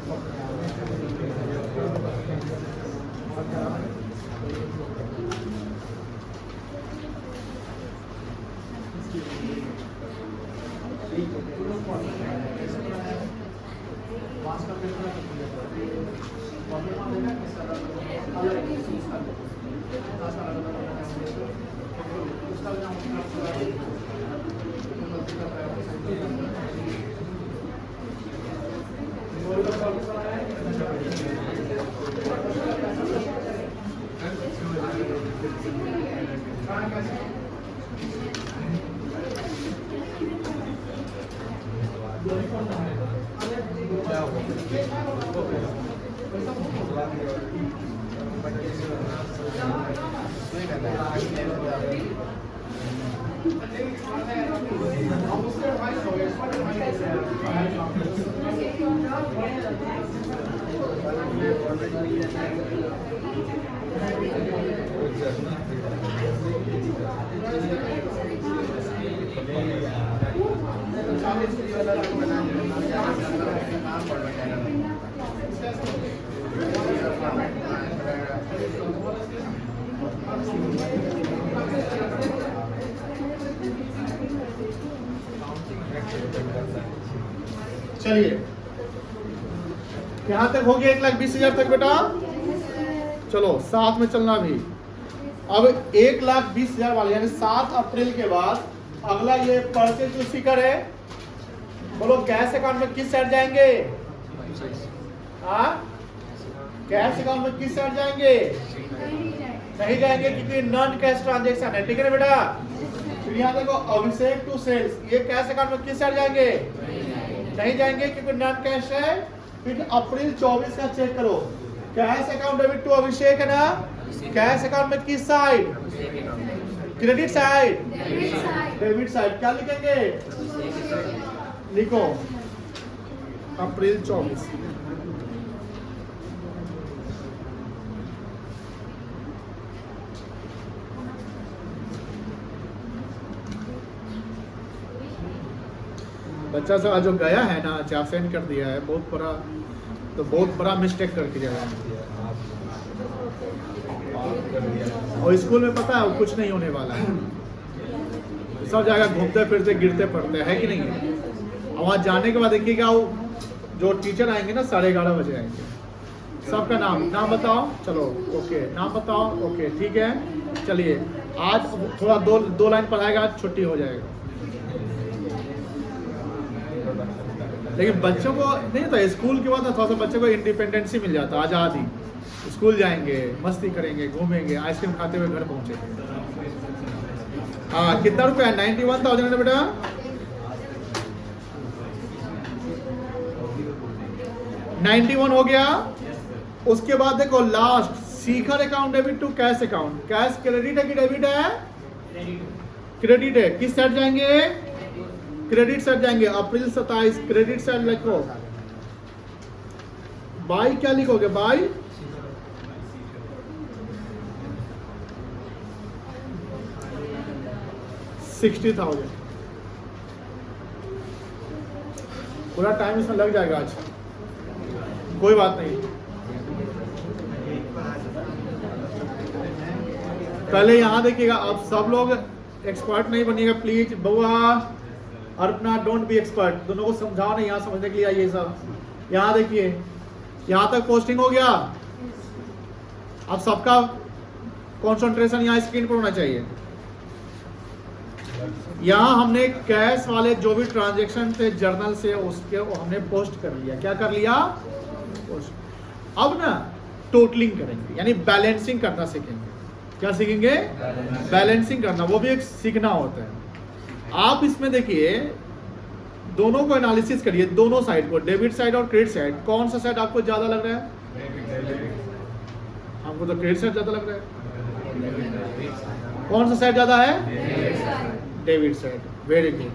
चलिए यहां तक हो गया 1,20,000 तक बेटा। चलो साथ में चलना भी। अब 1,20,000 वाले यानी 7 अप्रैल के बाद अगला ये परचेज टू सीकर है। बोलो कैश अकाउंट में किस साइड जाएंगे? हाँ कैश अकाउंट में किस साइड जाएंगे? नहीं जाएंगे क्योंकि नॉन कैश ट्रांजेक्शन है। ठीक है ना बेटा? फिर यहाँ देखो अभिषेक टू सेल्स, ये कैश अकाउंट में किस साइड जाएंगे? नहीं जाएंगे क्योंकि नॉन कैश है। फिर अप्रैल 24 का चेक करो, कैश अकाउंट डेबिट टू अभिषेक है ना? कैश अकाउंट में किस side? Credit side, debit side. क्या लिखेंगे? लिखो अप्रैल 24। बच्चा सब जो गया है ना, एब्सेंट कर दिया है, बहुत बड़ा मिस्टेक करके गया है। और स्कूल में पता है वो कुछ नहीं होने वाला है, सब जगह घूमते फिरते गिरते पड़ते हैं, है कि नहीं? और वहाँ जाने के बाद देखिएगा वो जो टीचर आएंगे ना 11:30 बजे आएंगे। सबका नाम बताओ। चलो ओके, नाम बताओ। ओके ठीक है, चलिए आज थोड़ा दो लाइन पढ़ाएगा, छुट्टी हो जाएगा। लेकिन बच्चों को नहीं होता, स्कूल के बाद थोड़ा सा बच्चों को इंडिपेंडेंसी मिल जाता है, आज़ादी। स्कूल जाएंगे, मस्ती करेंगे, घूमेंगे, आइसक्रीम खाते हुए घर पहुंचेंगे। हाँ कितना रुपया है? 91,000 है बेटा। $91 हो गया। उसके बाद देखो last Shikhar account debit to cash account. Cash credit है कि डेबिट है? क्रेडिट है। किस साइड जाएंगे? क्रेडिट साइड जाएंगे। अप्रैल 27 क्रेडिट साइड लिखो। बाई क्या लिखोगे? बाई 60,000। पूरा टाइम इसमें लग जाएगा आज, कोई बात नहीं। पहले यहाँ देखिएगा, आप सब लोग एक्सपर्ट नहीं बनिएगा प्लीज। बउआ अर्पना डोंट बी एक्सपर्ट, दोनों को समझाओ नहीं, यहाँ समझने के लिए आइए सब। यहाँ देखिए, यहाँ तक पोस्टिंग हो गया। अब सबका कंसंट्रेशन यहाँ स्क्रीन पर होना चाहिए। यहाँ हमने कैश वाले जो भी ट्रांजैक्शन थे जर्नल से, उसके हमने पोस्ट कर लिया। क्या कर लिया? पोस्ट। अब ना टोटलिंग करेंगे, यानी बैलेंसिंग करना सीखेंगे। क्या सीखेंगे? बैलेंसिंग करना, वो भी एक सीखना होता है। आप इसमें देखिए, दोनों को एनालिसिस करिए, दोनों साइड को, डेबिट साइड और क्रेडिट साइड। कौन सा साइड आपको ज्यादा लग रहा है? हमको तो क्रेडिट साइड ज्यादा लग रहा है। कौन सा साइड ज्यादा है? Debit side. Very good.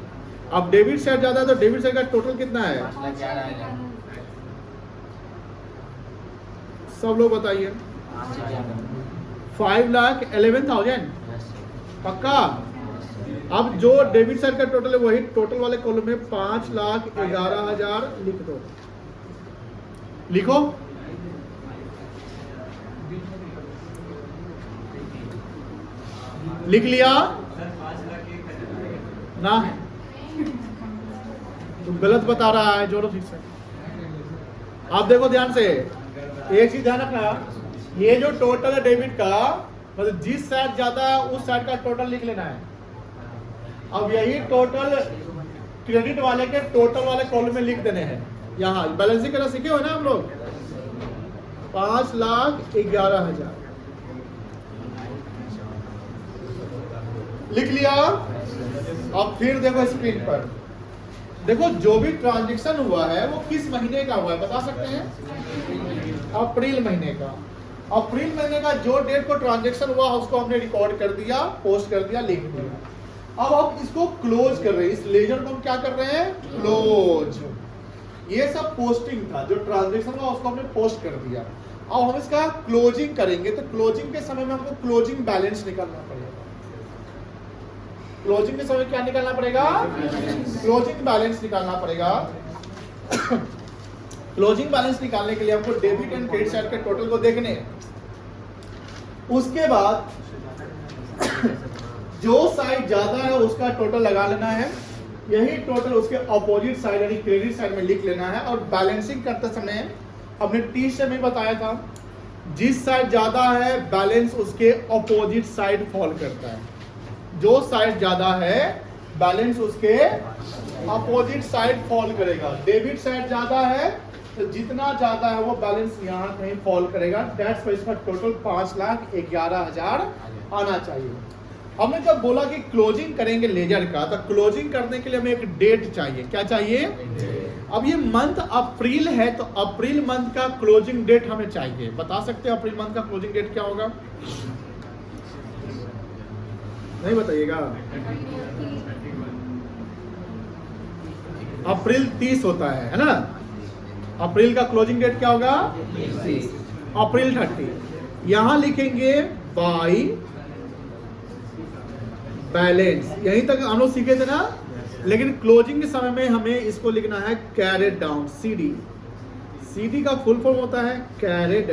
अब डेबिट साइड ज्यादा है तो डेबिट साइड का टोटल कितना है? सब लोग बताइए। 5,11,000 पक्का। अब जो डेबिट साइड का टोटल है वही टोटल वाले कॉलम में 5,11,000 लिख दो। लिखो। लिख लिया ना? तुम गलत बता रहा है, जोड़ो ठीक से। आप देखो ध्यान से, एक चीज ध्यान रखना, ये जो टोटल है डेबिट का, मतलब जिस साइड ज्यादा है उस साइड का टोटल लिख लेना है। अब यही टोटल क्रेडिट वाले के टोटल वाले कॉलम में लिख देने हैं। यहाँ बैलेंसिंग करना सीखे हो ना हम लोग? 5,11,000 लिख लिया। अब फिर देखो स्क्रीन पर, देखो जो भी ट्रांजेक्शन हुआ है वो किस महीने का हुआ है बता सकते हैं? अप्रैल महीने का। अप्रैल महीने का जो डेट को ट्रांजेक्शन हुआ उसको हमने रिकॉर्ड कर दिया, पोस्ट कर दिया, लिख दिया। अब हम इसको क्लोज कर रहे हैं, इस लेजर को हम क्या कर रहे हैं? क्लोज। ये सब पोस्टिंग था, जो ट्रांजेक्शन हुआ उसको हमने पोस्ट कर दिया। अब हम इसका क्लोजिंग करेंगे, तो क्लोजिंग के समय में हमको क्लोजिंग बैलेंस निकालना पड़ेगा। क्लोजिंग के समय क्या निकालना पड़ेगा? क्लोजिंग बैलेंस निकालना पड़ेगा। क्लोजिंग बैलेंस निकालने के लिए हमको डेबिट एंड क्रेडिट साइड के टोटल को देखने हैं। उसके बाद जो साइड ज्यादा है उसका टोटल लगा लेना है, यही टोटल उसके अपोजिट साइड यानी क्रेडिट साइड में लिख लेना है। और बैलेंसिंग करते समय हमने टी से में बताया था, जिस साइड ज्यादा है बैलेंस उसके अपोजिट साइड फॉल करता है। जो साइड ज्यादा है बैलेंस उसके अपोजिट साइड फॉल करेगा। डेबिट साइड ज्यादा है तो जितना ज्यादा है वो बैलेंस यहाँ कहीं फॉल करेगा। दैट्स व्हाई इसका टोटल 5,11,000 आना चाहिए। हमने जब बोला कि क्लोजिंग करेंगे लेजर का, तो क्लोजिंग करने के लिए हमें एक डेट चाहिए। क्या चाहिए? अब ये मंथ अप्रैल है तो अप्रैल मंथ का क्लोजिंग डेट हमें चाहिए। बता सकते हैं अप्रैल मंथ का क्लोजिंग डेट क्या होगा? नहीं बताइएगा। अप्रैल 30 होता है ना? अप्रैल का क्लोजिंग डेट क्या होगा? 30। अप्रैल 30। यहां लिखेंगे बाय बैलेंस। यहीं तक हम लोग सीखे थे ना, लेकिन क्लोजिंग के समय में हमें इसको लिखना है कैरेड डाउन। सीडी, सीडी का फुल फॉर्म होता है कैरेड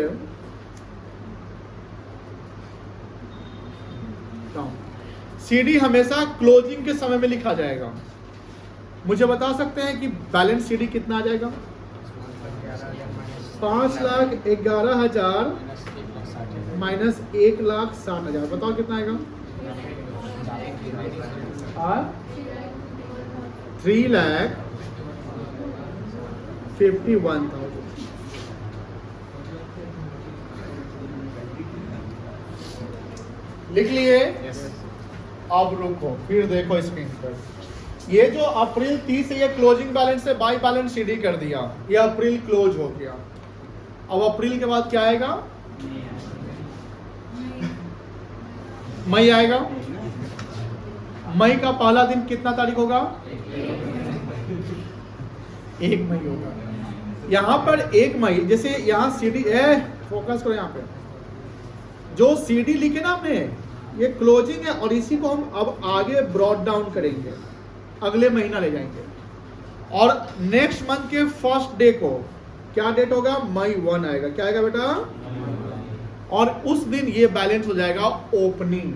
डाउन। सीडी हमेशा क्लोजिंग के समय में लिखा जाएगा। मुझे बता सकते हैं कि बैलेंस सीडी कितना आ जाएगा? 5,11,000 माइनस 1,60,000। बताओ कितना आएगा? 3,51,000। लिख लिए? अब रुको, फिर देखो स्क्रीन पर। ये जो अप्रैल 30 है ये क्लोजिंग बैलेंस से बाय बैलेंस सीडी कर दिया, ये अप्रैल क्लोज हो गया। अब अप्रैल के बाद क्या आएगा? मई आएगा। मई का पहला दिन कितना तारीख होगा? 1 मई होगा। यहां पर 1 मई, जैसे यहां सीडी है, फोकस करो यहां पे। जो सीडी लिखे ना हमने, ये क्लोजिंग है और इसी को हम अब आगे ब्रॉड डाउन करेंगे, अगले महीना ले जाएंगे। और नेक्स्ट मंथ के फर्स्ट डे को क्या डेट होगा? मई 1 आएगा। क्या आएगा बेटा? और उस दिन ये बैलेंस हो जाएगा ओपनिंग।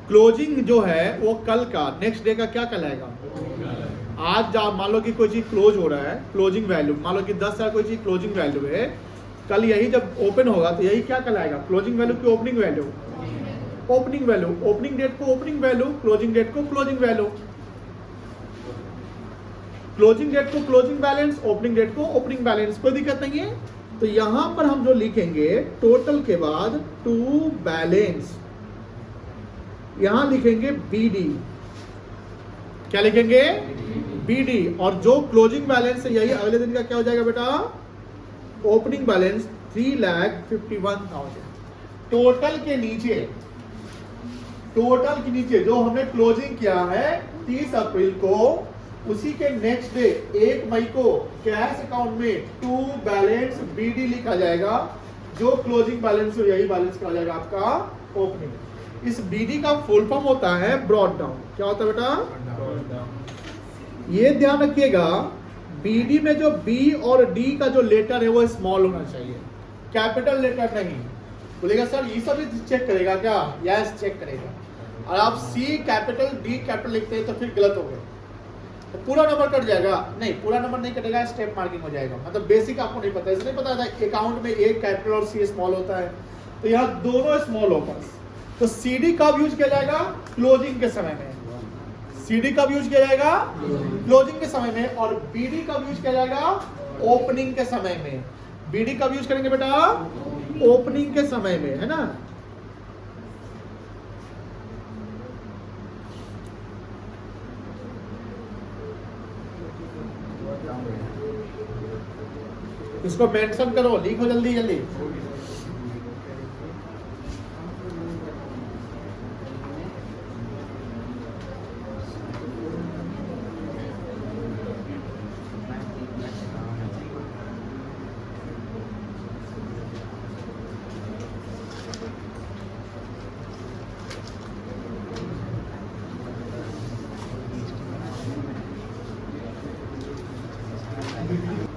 क्लोजिंग जो है वो कल का, नेक्स्ट डे का क्या कहलाएगा? आज मान लो कि कोई चीज क्लोज हो रहा है, क्लोजिंग वैल्यू मान लो कि 10,000 कोई चीज क्लोजिंग वैल्यू है, कल यही जब ओपन होगा तो यही क्या कहलाएगा? क्लोजिंग वैल्यू की opening value. Opening value, opening date को ओपनिंग वैल्यू, क्लोजिंग डेट को क्लोजिंग वैल्यू। क्लोजिंग डेट को क्लोजिंग बैलेंस, ओपनिंग डेट को ओपनिंग बैलेंस। कोई दिक्कत नहीं है। तो यहां पर हम जो लिखेंगे टोटल के बाद टू बैलेंस, यहां लिखेंगे बीडी। क्या लिखेंगे? बीडी। और जो क्लोजिंग बैलेंस है यही अगले दिन का क्या हो जाएगा बेटा? Opening balance 3,51,000। टोटल के नीचे, टोटल के नीचे जो हमने क्लोजिंग किया है 30 अप्रैल को, उसी के नेक्स्ट डे 1 मई को कैश अकाउंट में टू बैलेंस बीडी लिखा जाएगा। जो क्लोजिंग बैलेंस हो यही बैलेंस का जाएगा आपका ओपनिंग। इस बीडी का फुल फॉर्म होता है ब्रॉड डाउन। क्या होता है बेटा? ये ध्यान रखिएगा, बीडी में जो बी और डी का जो लेटर है वो स्मॉल होना चाहिए, कैपिटल लेटर नहीं। बोलेगा सर ये सब चेक करेगा क्या? यस चेक करेगा। और आप सी कैपिटल डी कैपिटल लिखते हैं तो फिर गलत हो गया, तो पूरा नंबर कट जाएगा। नहीं, पूरा नंबर नहीं कटेगा, स्टेप मार्किंग हो जाएगा। मतलब बेसिक आपको नहीं पता, इसलिए पता था अकाउंट में एक कैपिटल और सी स्मॉल होता है, तो यहाँ दोनों स्मॉल होगा। तो सीडी कब यूज किया जाएगा? क्लोजिंग के समय में। सीडी कब यूज किया जाएगा? क्लोजिंग के समय में। और बीडी कब यूज किया जाएगा? ओपनिंग के समय में। बीडी कब यूज करेंगे बेटा? ओपनिंग के समय में, है ना। इसको मेंशन करो, लिखो जल्दी जल्दी।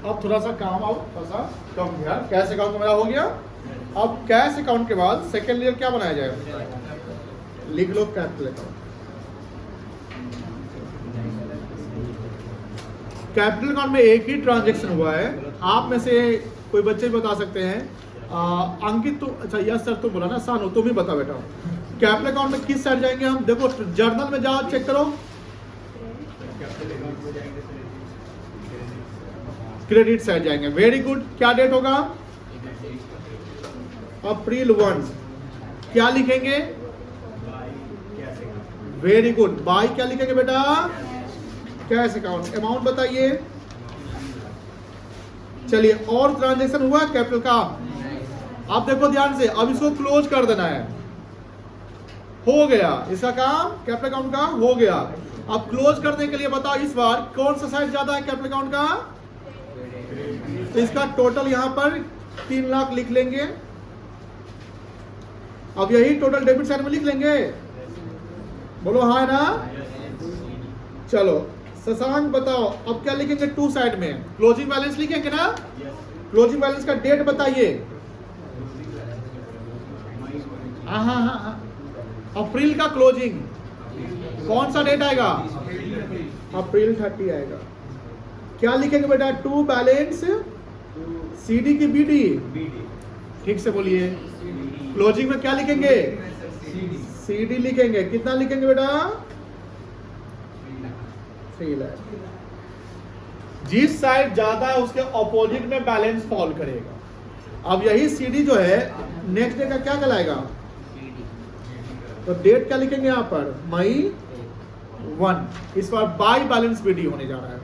अब थोड़ा सा काम आओ, थोड़ा सा कम गया। कैश अकाउंट मेरा हो गया। अब कैश अकाउंट के बाद सेकेंड लेयर क्या बनाया जाए? लिख लो कैपिटल अकाउंट। कैपिटल अकाउंट में एक ही ट्रांजैक्शन हुआ है। आप में से कोई बच्चे भी बता सकते हैं। अंकित तो अच्छा, यस सर तुम बोला ना, सानू तुम ही बता बेटा। कैपिटल अकाउंट में किस साइड जाएंगे हम? देखो जर्नल में जाओ, चेक करो। क्रेडिट साइड जाएंगे। Very good. क्या डेट होगा? अप्रैल 1। क्या लिखेंगे? Very good. बाय क्या लिखेंगे बेटा? Cash account. अमाउंट बताइए। चलिए, और ट्रांजैक्शन हुआ कैपिटल का? आप देखो ध्यान से, अब इसको क्लोज कर देना है। हो गया इसका काम, कैपिटल अकाउंट का हो गया। अब क्लोज करने के लिए बताओ इस बार कौन सा साइड ज्यादा है कैपिटल अकाउंट का? तो इसका टोटल यहां पर 3 लाख लिख लेंगे। अब यही टोटल डेबिट साइड में लिख लेंगे। बोलो हाँ ना? चलो शशांक बताओ अब क्या लिखेंगे? 2 साइड में क्लोजिंग बैलेंस लिखेंगे ना? क्लोजिंग बैलेंस का डेट बताइए। हाँ, अप्रैल का क्लोजिंग कौन सा डेट आएगा? अप्रैल 30 आएगा। क्या लिखेंगे बेटा? 2 बैलेंस सीडी की बीडी। ठीक से बोलिए। क्लोजिंग में क्या लिखेंगे? सीडी लिखेंगे। कितना लिखेंगे बेटा? 3 लाख। जिस साइड ज्यादा है उसके ऑपोजिट में बैलेंस फॉल करेगा। अब यही सीडी जो है नेक्स्ट डे का क्या कहलाएगा? तो डेट क्या लिखेंगे यहां पर? मई 1। इस बार बाय बैलेंस बीडी होने जा रहा है।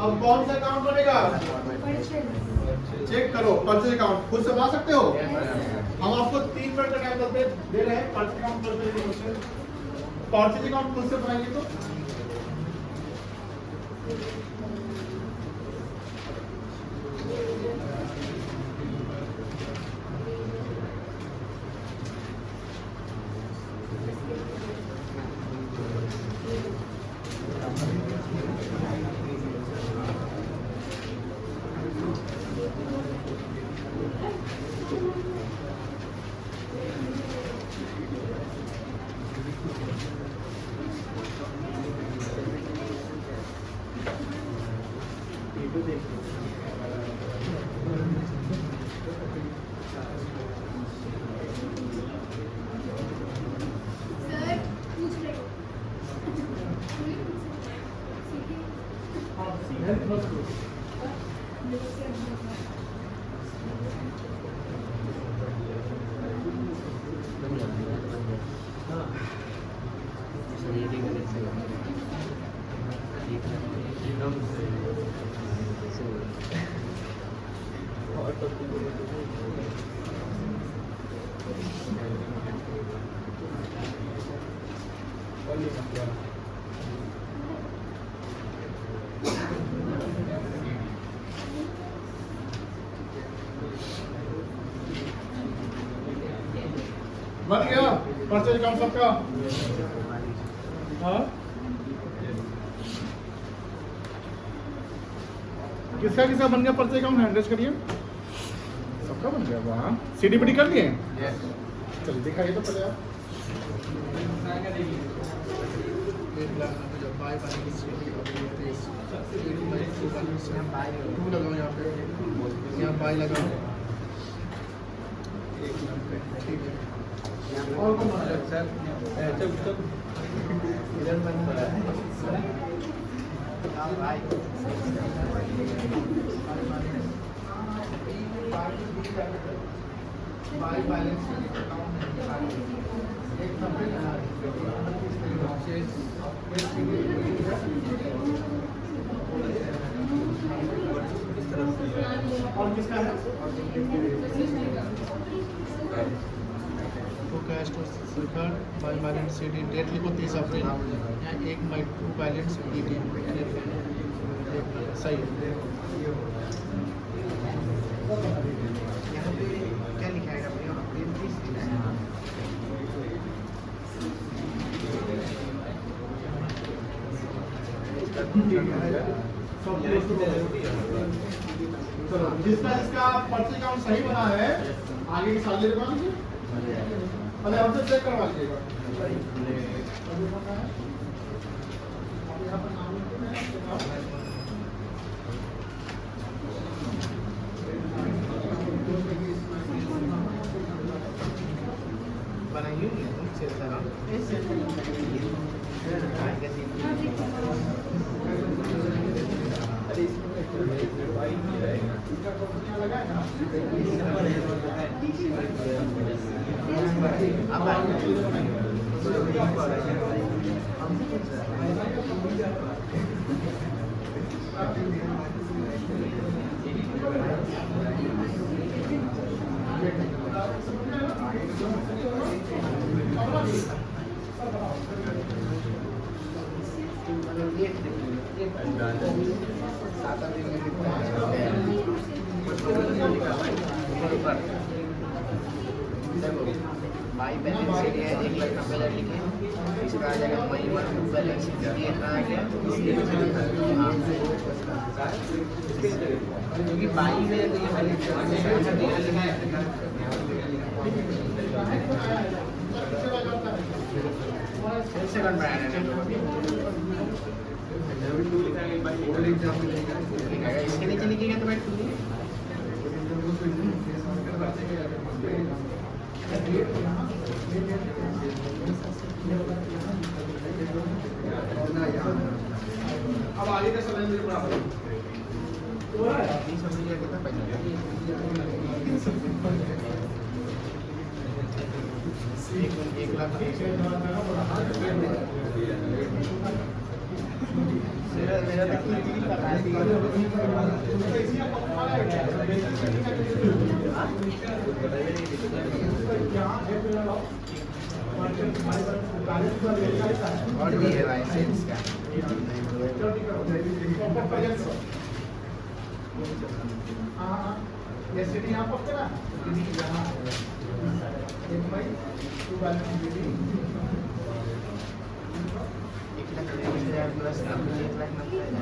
अब कौन सा अकाउंट बनेगा? चेक करो परचेज अकाउंट। खुद से बना सकते हो? हम आपको 3 मिनट का टाइम दे रहे हैं। परचेज अकाउंट खुद से बनाइए। तो बन गया परचेज अकाउंट सबका? हाँ, किसका किसका बन गया परचेज अकाउंट? हैंड रेज करिए। आपका बन गया। वाह, सीडीपीडी कर लिए? यस। चलिए दिखाइए तो पहले आप। बाय लगाओ यहाँ पे, यहाँ बाय लगाओ। ठीक है। और कौन बना रहा है? सर इधर बंद करा है। बाय बैलेंस एक नंबर और किसका है? To cash to record by balance CD date लिखो 30 अप्रैल। यहाँ 1 मई टू बैलेंस सीडी सही है। यहाँ पे क्या लिखा है भैया? अप्रैल 30 लिखा है। चलो, जिसका जिसका पर्ची काउंट सही बना है आगे की साल करवा लीजिए। अरे हमसे चेक करवा लीजिएगा। बनाइए बाई बैलेंस सीडी है 1,90,000 लिखे। इसका आ जाएगा मई में टू बैलेंस सीडी इतना आ गया। क्योंकि बाई में तो ये बैलेंस लिखा है। सेकंड ब्रांड है इसके नीचे लिखेगा तो भाई अब आगे का समय मुझे बराबर एक लाख और भी है लाइसेंस का जैसे भी यहाँ पर ना यहाँ 1 मई 2 बैलेंस सीडी 1,20,000 प्लस 1,90,000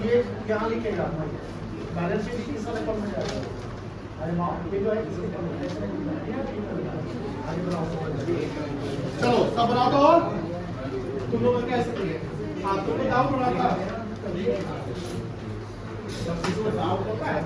ये यहाँ लिखेगा बैलेंस शीट किस नंबर में जाएगा? अरे माँ ये जो है किस नंबर में चलो सब बना दो। तुम लोग कैसे किए? हाँ तुमने डाउट बना था डाउट होता है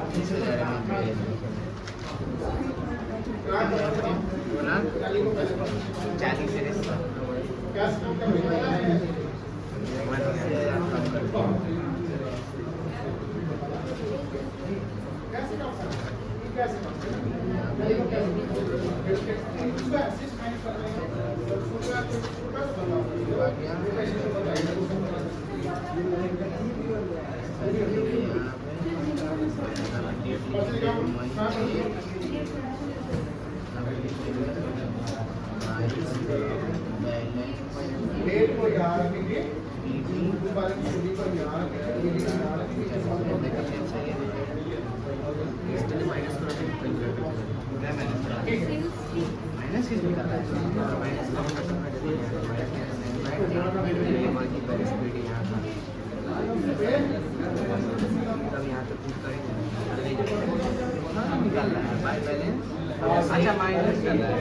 डेट को याद रखेंगे को याद रखेंगे माइनस किस में करता है माइनस का मतलब जल्दी बाकी पर स्पीड यहाँ का तब यहाँ तो पुट करेंगे निकाल रहा है बाय बैलेंस अच्छा माइनस कर रहा है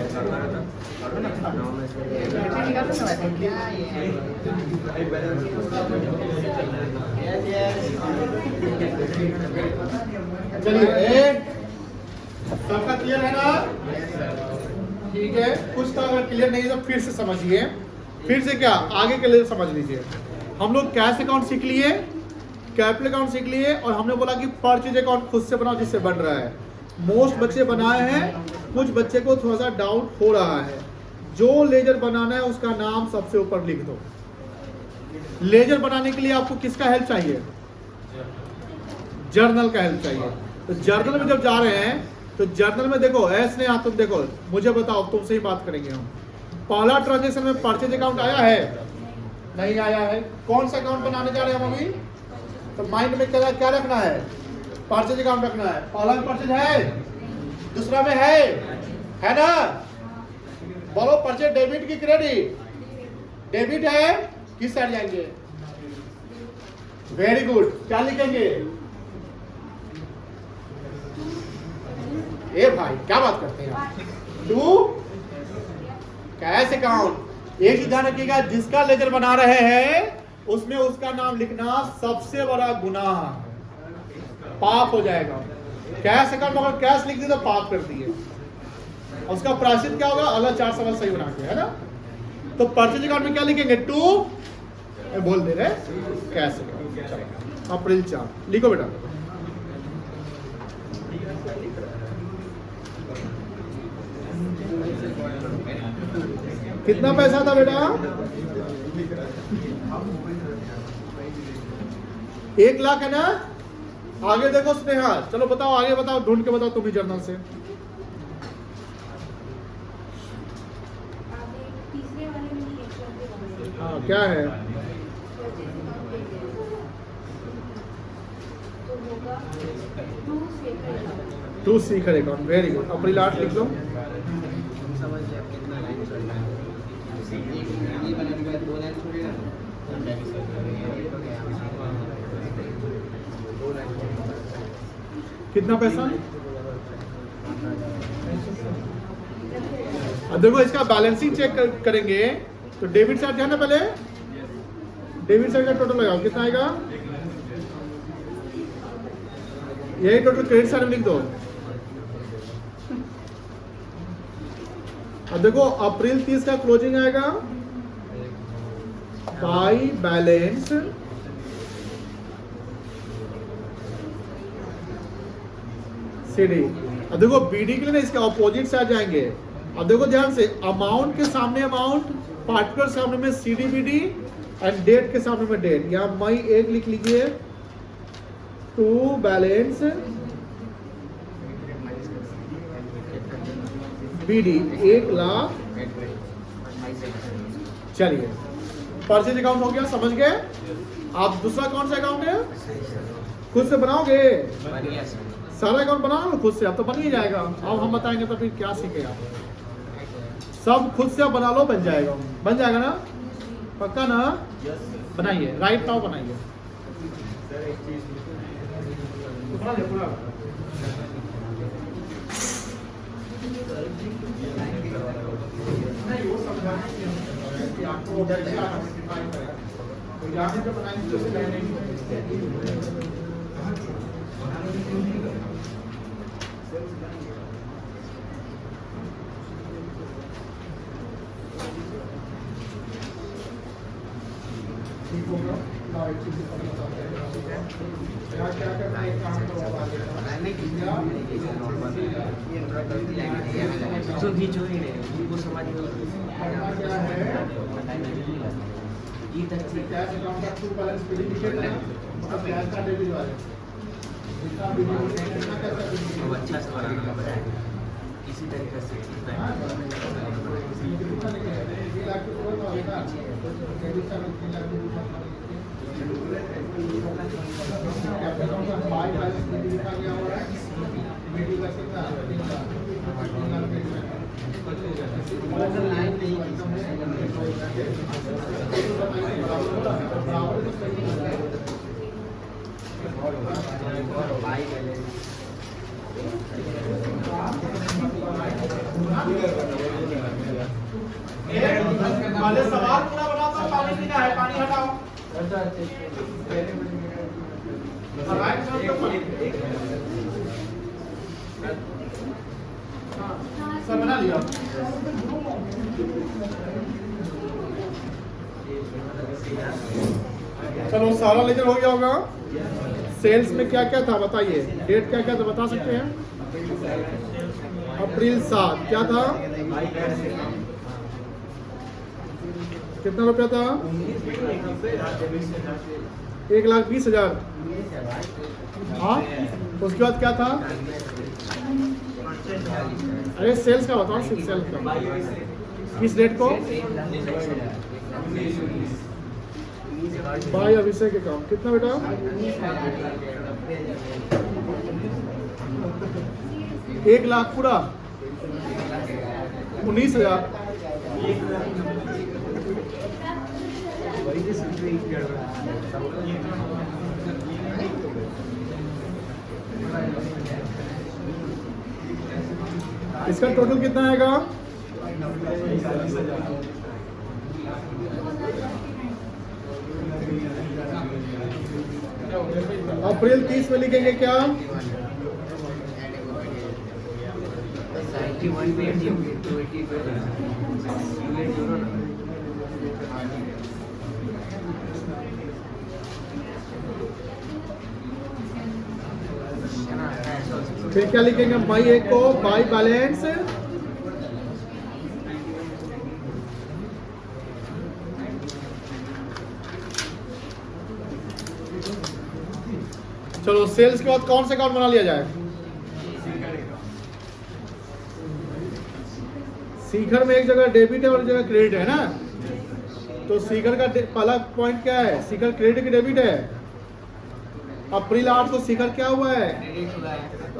चलिए सबका क्लियर है ना? ठीक है, कुछ का अगर क्लियर नहीं है तो फिर से समझिए, फिर से क्या आगे के लिए समझ लीजिए। हम लोग कैश अकाउंट सीख लिए, कैपिटल अकाउंट सीख लिए, और हमने बोला कि परचेज अकाउंट खुद से बनाओ जिससे बन रहा है। मोस्ट बच्चे बनाए हैं, कुछ बच्चे को थोड़ा सा डाउट हो रहा है। जो लेजर बनाना है उसका नाम सबसे ऊपर लिख दो। लेजर बनाने के लिए आपको किसका हेल्प चाहिए? जर्नल का हेल्प चाहिए। तो जर्नल में जब जा रहे हैं तो जर्नल में देखो ऐसे नहीं, तुम देखो मुझे बताओ, तुमसे ही बात करेंगे हम। पहला ट्रांजेक्शन में परचेज अकाउंट आया है? नहीं आया है। कौन सा अकाउंट बनाने जा रहे हैं हम अभी? तो माइंड में क्या रखना है? परचेज अकाउंट रखना है। पहला में परचेज है, दूसरा में है ना? बोलो परचेज डेबिट की क्रेडिट? डेबिट है, किस साइड जाएंगे? वेरी गुड, क्या लिखेंगे? ए भाई क्या बात करते हैं आप? To cash account. एक ही ध्यान रखिएगा, जिसका लेजर बना रहे हैं उसमें उसका नाम लिखना सबसे बड़ा गुनाह, पाप हो जाएगा। कैश अकाउंट में अगर कैश लिख दी तो पाप कर दिए, उसका प्रायश्चित क्या होगा? अल्लाह 4 सवाल सही बना के, है ना? तो परचेज अकाउंट में क्या लिखेंगे? टू बोल दे रहे कैश अकाउंट। अप्रैल 4 लिखो बेटा। कितना पैसा था बेटा? 1 लाख है ना? आगे देखो स्नेहा, चलो बताओ, आगे बताओ, ढूंढ के बताओ तुम ही जर्नल से। हाँ क्या है? To Sikar account, very good. April 8 लिख लो। समझ लिया कितना लाइन चल रहा है। ये बना के बाद 2 लाइन छोड़ेगा कितना पैसा? अब देखो इसका बैलेंसिंग चेक करेंगे तो डेबिट साइड है ना, पहले डेबिट साइड का टोटल लगाओ, कितना आएगा? यही टोटल क्रेडिट साइड में लिख दो। अब देखो अप्रैल 30 का क्लोजिंग आएगा बाय बैलेंस सीडी। अब देखो बीडी के लिए ना इसके ऑपोजिट से आ जाएंगे। अब देखो ध्यान से, अमाउंट के सामने अमाउंट, पार्टिकुलर सामने में सीडी बीडी, एंड डेट के सामने में डेट। यहाँ मई 1 लिख लीजिए, टू बैलेंस बीडी 1 लाख। चलिए परचेज अकाउंट हो गया, समझ गए? आप दूसरा कौन सा अकाउंट है? खुद से बनाओगे? सारा अकाउंट बना लो खुद से, अब तो बन ही जाएगा। अब हम बताएंगे तो फिर क्या सीखे आप? सब खुद से बना लो, बन जाएगा। बन जाएगा ना? पक्का ना? बनाइए, राइट नाउ बनाइए। आपको अच्छा से बनाना बताया इसी तरीके से पहले सवाल पूरा बनाओ तो पानी पीना है, पानी हटाओ। सर बना लिया। चलो सारा लेजर हो गया होगा। सेल्स में क्या क्या था बताइए, डेट क्या क्या था बता सकते हैं? अप्रैल 7 क्या था? कितना रुपया था? 1,20,000। हाँ, उसके बाद क्या था? अरे सेल्स का बताओ, सिर्फ सेल्स का। किस डेट को? By Abhishek account. कितना बेटा? 1,00,000 पूरा? 19,000। इसका टोटल कितना आएगा? अप्रैल 30 में लिखेंगे क्या? फिर क्या लिखेंगे मई 1 को? बाई बैलेंस चलो सेल्स के बाद कौन से अकाउंट बना लिया जाए? सीखर में एक जगह डेबिट है और एक जगह क्रेडिट है ना, तो सीखर का पहला पॉइंट क्या है? सीखर क्रेडिट की डेबिट है। अप्रैल 8 को सीखर क्या हुआ है?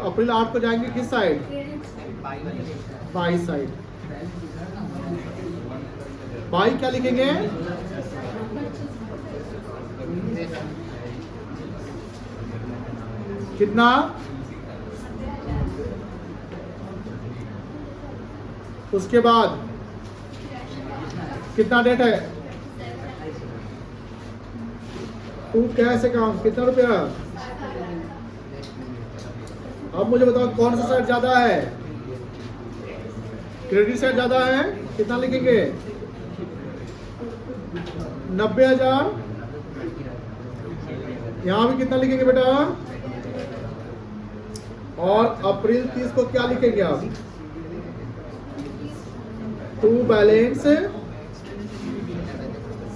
अप्रैल 8 को जाएंगे किस साइड? By side. बाई क्या लिखेंगे? कितना? उसके बाद कितना डेट है? To cash account. कितना रुपया? अब मुझे बताओ कौन सा साइड ज्यादा है? क्रेडिट साइड ज्यादा है। कितना लिखेंगे? 90,000। यहां भी कितना लिखेंगे बेटा? और अप्रैल 30 को क्या लिखेंगे आप? To balance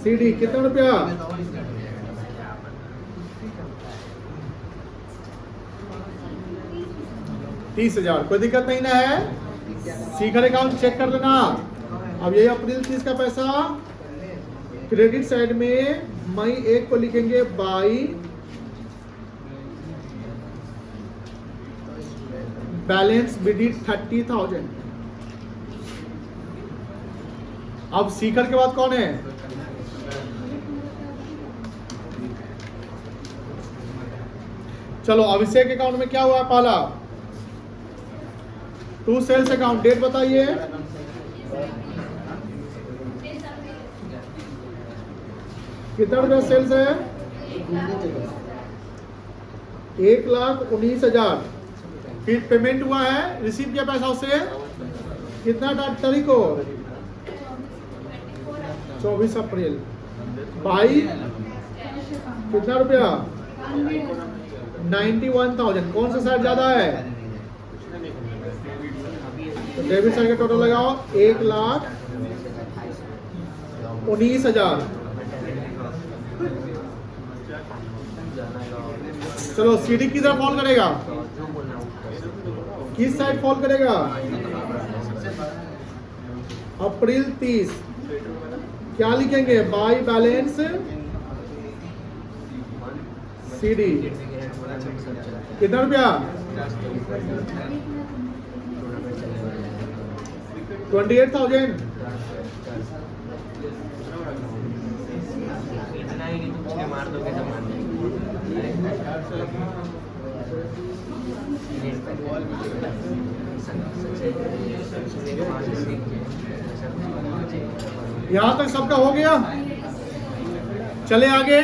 CD. कितना रुपया? 30,000। कोई दिक्कत नहीं ना है? सीखर अकाउंट चेक कर लेना। अब यही अप्रैल 30 का पैसा क्रेडिट साइड में मई 1 को लिखेंगे बाई बैलेंस विद 30,000। अब सीखर के बाद कौन है? चलो अभिषेक अकाउंट में क्या हुआ? पहला टू सेल्स अकाउंट। डेट बताइए। कितना रुपया सेल्स है? 1,19,000। फिर पेमेंट हुआ है, रिसीव किया पैसा उससे कितना तारीख को? 24 अप्रैल। बाई कितना रुपया? 91,000। कौन सा साइड ज्यादा है? तो डेबिट साइड का टोटल लगाओ 1,19,000। चलो सीडी किधर फॉल करेगा? किस साइड फॉल करेगा? अप्रैल 30। क्या लिखेंगे? बाई बैलेंस CD कितना रुपया 28,000। इतना ही नहीं तुम छः मार दोगे तो मान यहाँ तक सबका हो गया, चले आगे।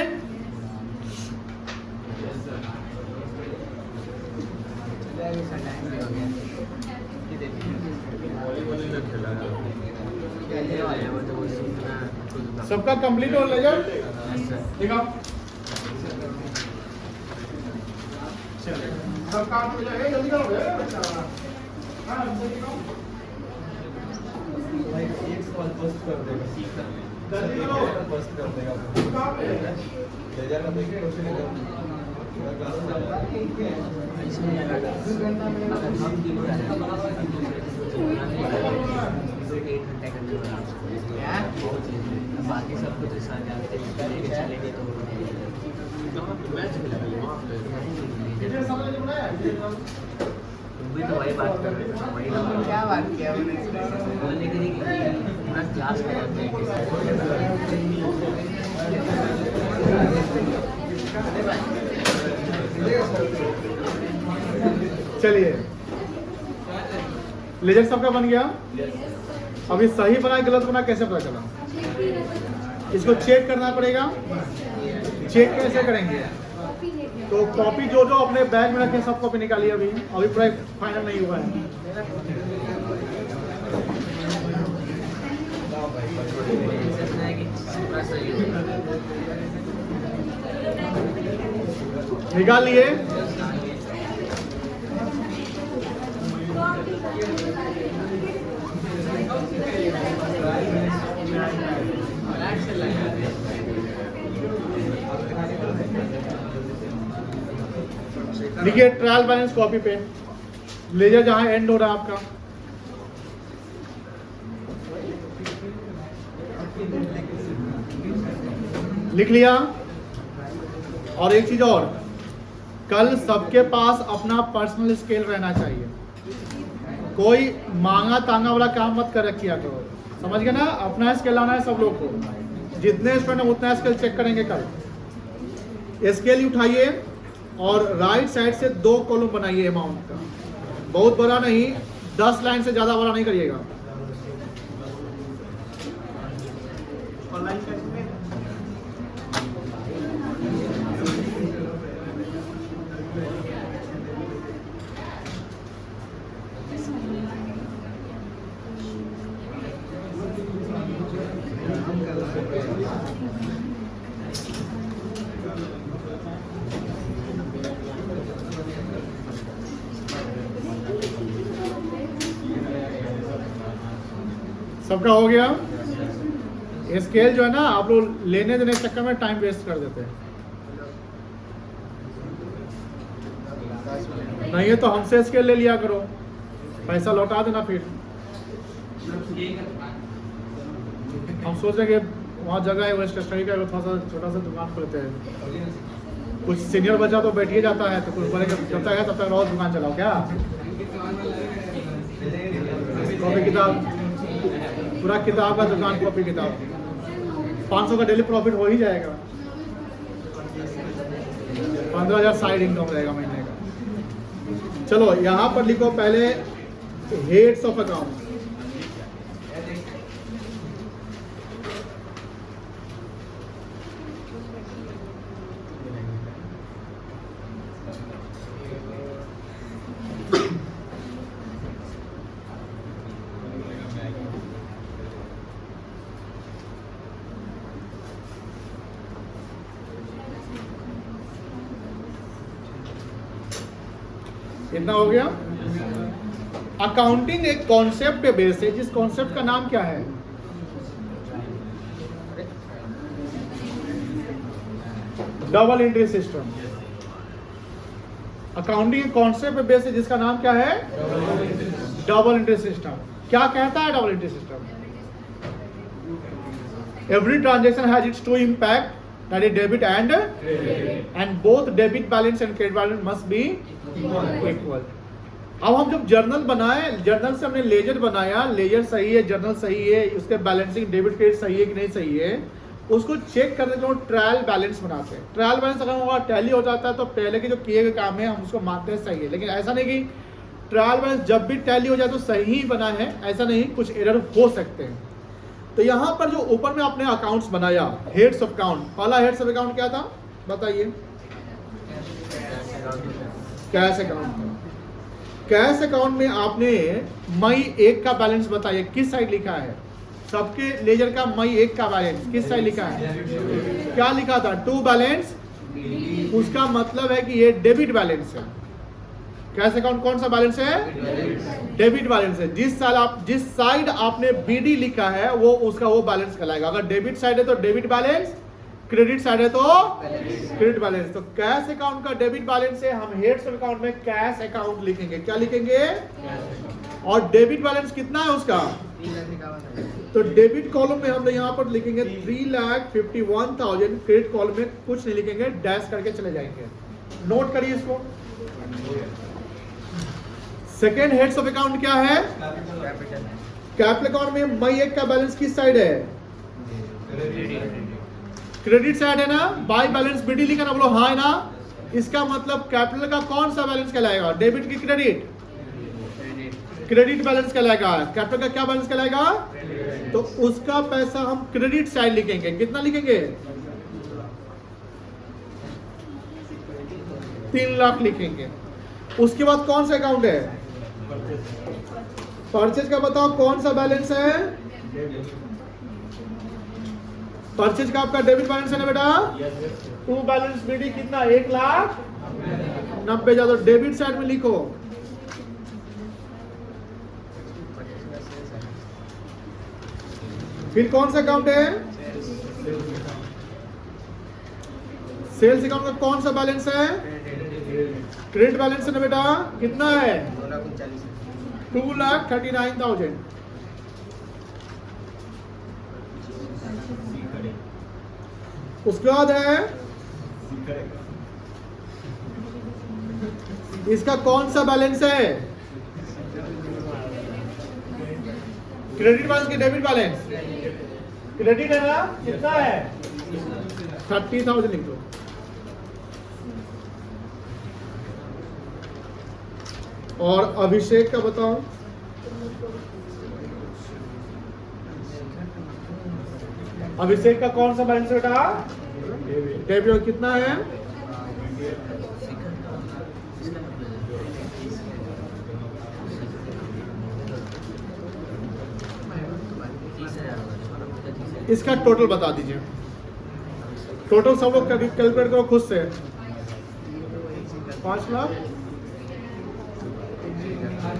सबका कंप्लीट हो लेजर ठीक है। सब काम हो जाएगा, जल्दी करो बाकी सब कुछ जानते चलेंगे तो तुम भी तो वही बात कर रहे हो, वही क्या बात किया बोलने के लिए पूरा क्लास कराते हैं। चलिए लेजर सबका बन गया। अभी सही बना गलत बना कैसे पता चला, इसको चेक करना पड़ेगा। चेक कैसे करेंगे, तो कॉपी जो जो अपने बैग में रखे सब कॉपी निकालिए। अभी पूरा फाइनल नहीं हुआ है। निकाल लिए। देखिए ट्रायल बैलेंस कॉपी पे लेजर जहां एंड हो रहा है आपका, लिख लिया। और एक चीज और, कल सबके पास अपना पर्सनल स्केल रहना चाहिए। कोई मांगा तांगा वाला काम मत कर रखिया करो, समझ गए ना। अपना स्केल लाना है सब लोग को, जितने स्टूडेंट उतना स्केल चेक करेंगे कल। स्केल उठाइए और राइट साइड से 2 कॉलम बनाइए अमाउंट का। बहुत बड़ा नहीं, 10 लाइन से ज़्यादा बड़ा नहीं करिएगा। सबका हो गया। स्केल जो है ना, आप लोग लेने देने के चक्कर में टाइम वेस्ट कर देते हैं। नहीं है तो हमसे स्केल ले लिया करो, पैसा लौटा देना। फिर हम सोच रहे कि वहाँ जगह है, वो स्टेशनरी का थोड़ा सा छोटा सा दुकान खोलते हैं। कुछ सीनियर बच्चा तो बैठ ही जाता है, तो कुछ बड़े जब तक है तब तक और दुकान चलाओ क्या। कॉपी किताब, पूरा किताब का दुकान, कॉपी किताब। 500 का डेली प्रॉफिट हो ही जाएगा। 15,000 साइड इनकम रहेगा महीने का। चलो यहाँ पर लिखो पहले हेड्स ऑफ अकाउंट। इतना हो गया। अकाउंटिंग एक कॉन्सेप्ट पे बेस है, जिस कॉन्सेप्ट का नाम क्या है, डबल एंट्री सिस्टम। अकाउंटिंग एक कॉन्सेप्ट पे बेस है जिसका नाम क्या है, डबल एंट्री सिस्टम। क्या कहता है double entry system? Every transaction has its two impact that is debit and both debit balance and credit balance must be equal. अब हम जब जर्नल बनाए, जर्नल से हमने लेजर बनाया, लेजर सही है, जर्नल सही है, उसके बैलेंसिंग डेबिट क्रेडिट सही है कि नहीं सही है, उसको चेक करने के लिए ट्रायल बैलेंस बनाते हैं। ट्रायल बैलेंस अगर हमारा टैली हो जाता है तो पहले के जो किए गए काम है हम उसको मानते हैं सही है, लेकिन ऐसा नहीं कि ट्रायल बैलेंस जब भी टैली हो जाए तो सही ही बना है, ऐसा नहीं, कुछ एरर हो सकते हैं। तो यहाँ पर जो ऊपर में आपने अकाउंट्स बनाया, हेड्स ऑफ अकाउंट, पहला हेड्स ऑफ अकाउंट क्या था बताइए? Cash account. कैश अकाउंट में आपने मई 1 का बैलेंस बताइए, किस साइड लिखा है? सबके लेजर का मई 1 का बैलेंस किस साइड लिखा है? क्या लिखा था? To balance. उसका मतलब है कि ये डेबिट बैलेंस है। कैश अकाउंट कौन सा बैलेंस है? डेबिट बैलेंस है। जिस साइड आपने बीडी लिखा है वो उसका वो बैलेंस कहलाएगा। अगर डेबिट साइड है तो डेबिट बैलेंस, क्रेडिट साइड है तो क्रेडिट बैलेंस। तो कैश अकाउंट का डेबिट बैलेंस है, हम हेड्स ऑफ अकाउंट में कैश अकाउंट लिखेंगे। क्या लिखेंगे? और डेबिट बैलेंस कितना है उसका? तो डेबिट कॉलम में हम यहाँ पर लिखेंगे 3,51,000, क्रेडिट कॉलम में कुछ नहीं लिखेंगे, डैश करके चले जाएंगे। नोट करिए इसको। सेकेंड हेड्स ऑफ अकाउंट क्या है? कैपिटल अकाउंट में मई 1 का बैलेंस किस साइड है? क्रेडिट साइड है ना। बाय बैलेंस बीडी लिखा ना, बोलो हाँ है ना। इसका मतलब कैपिटल का कौन सा बैलेंस कहलाएगा? डेबिट की क्रेडिट? क्रेडिट बैलेंस कहलाएगा। कैपिटल का क्या बैलेंस कहलाएगा? तो उसका पैसा हम क्रेडिट साइड लिखेंगे। कितना लिखेंगे? 3 लाख लिखेंगे। उसके बाद कौन सा अकाउंट है? परचेज का बताओ कौन सा बैलेंस है? परचेज का आपका डेबिट बैलेंस है ना बेटा। टू बैलेंस बीडी कितना? 1,90,000। तो डेबिट साइड में लिखो। फिर कौन सा अकाउंट है? सेल्स अकाउंट का कौन सा बैलेंस है? क्रेडिट बैलेंस है ना बेटा। कितना है? 2,39,000। उसके बाद है इसका कौन सा बैलेंस है? क्रेडिट बैलेंस की डेबिट बैलेंस? क्रेडिट है ना। कितना है? 30,000 लिख दो। और अभिषेक का बताओ। अभिषेक का कौन सा बैलेंस बेटा? डेबिट। कितना है? इसका टोटल बता दीजिए। टोटल सब लोग कैलकुलेट करो खुद से। 5 लाख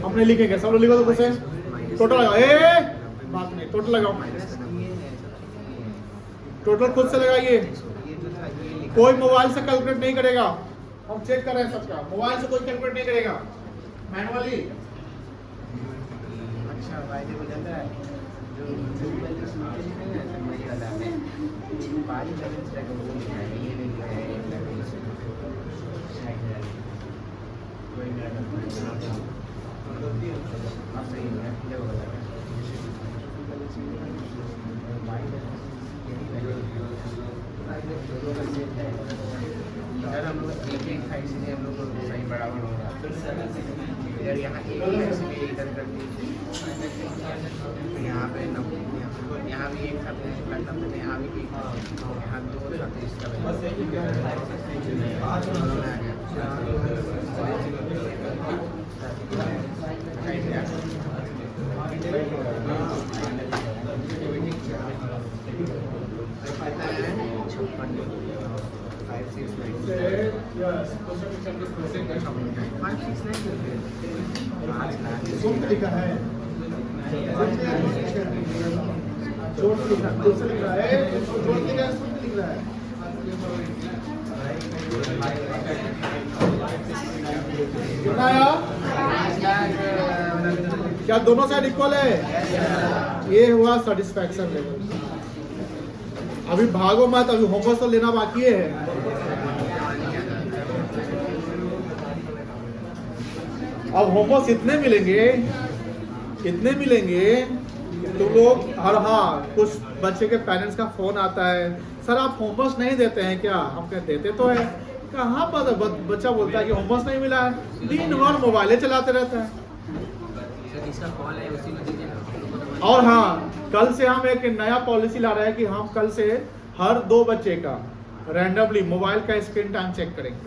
अपने लिखेंगे, सब लोग लिखो तो खुद से। टोटल लगाओ। बात नहीं, टोटल लगाओ। टोटल खुद से लगाइए। कोई मोबाइल से कैलकुलेट नहीं करेगा। हम चेक कर रहे हैं सबका। मोबाइल से कोई कैलकुलेट नहीं करेगा, मैनुअली। अच्छा भाई देखो जाता है जो बारी बैलेंस रखो वो लिखा है, ये नहीं लिखा है। आप सही है, देखो इधर हम लोग एक था इसलिए हम लोग को सही बराबर हो रहा है। इधर यहाँ एक है इसलिए इधर कर दीजिए। यहाँ पे यहाँ भी एक था, मतलब यहाँ भी एक था, यहाँ 2 था, तो इसका लिखा है जोड़ लिख रहा है, जोड़ लिख रहा है। कितना आया? क्या दोनों साइड इक्वल है? ये हुआ सेटिस्फैक्शन लेवल। अभी भागो मत, अभी होमवर्क तो लेना बाकी है। अब होमवर्क इतने मिलेंगे तुम लोग। और हाँ, कुछ बच्चे के पेरेंट्स का फोन आता है, सर आप होमवर्क नहीं देते हैं क्या? हम कहते देते तो है। कहाँ पर बच्चा बोलता है कि होमवर्क नहीं मिला है, दिन भर मोबाइलें चलाते रहता है। और हाँ, कल से हम एक नया पॉलिसी ला रहे हैं कि हम कल से हर 2 बच्चे का रैंडमली मोबाइल का स्क्रीन टाइम चेक करेंगे।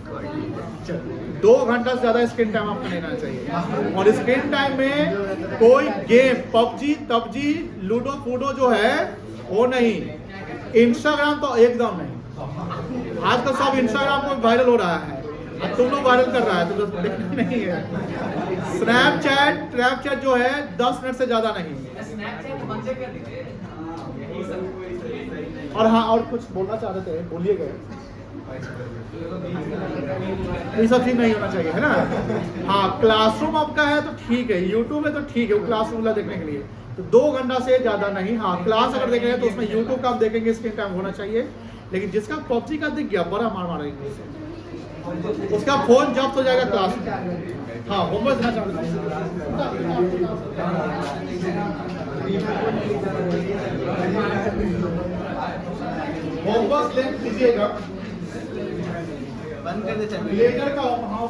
2 घंटा से ज्यादा स्क्रीन टाइम आपको नहीं रहना चाहिए। और स्क्रीन टाइम में कोई गेम, पबजी, लूडो फूडो जो है वो नहीं, इंस्टाग्राम तो एकदम नहीं। आजकल सब इंस्टाग्राम पर वायरल हो रहा है, अब तुम लोग वायरल कर रहा है तो देखना नहीं है। स्नैपचैट जो है 10 मिनट से ज्यादा नहीं। और हाँ, और कुछ बोलना चाह रहे थे, बोलिए गए। ये सब चीज नहीं होना चाहिए, है ना। हाँ, क्लासरूम आपका है तो ठीक है, यूट्यूब है तो ठीक है, वो क्लासरूम वाला देखने के लिए तो 2 घंटा से ज्यादा नहीं। हाँ, क्लास अगर देख रहे हैं तो उसमें यूट्यूब का आप देखेंगे, स्क्रीन टाइम होना चाहिए। लेकिन जिसका पबजी का दिख गया, बड़ा मारेंगे उसका फोन जब्त हो जाएगा क्लास में। हाँ, होमवर्क देना चाहते होमवर्क ले लीजिएगा, बंद कर दे लेकर का। हाँ,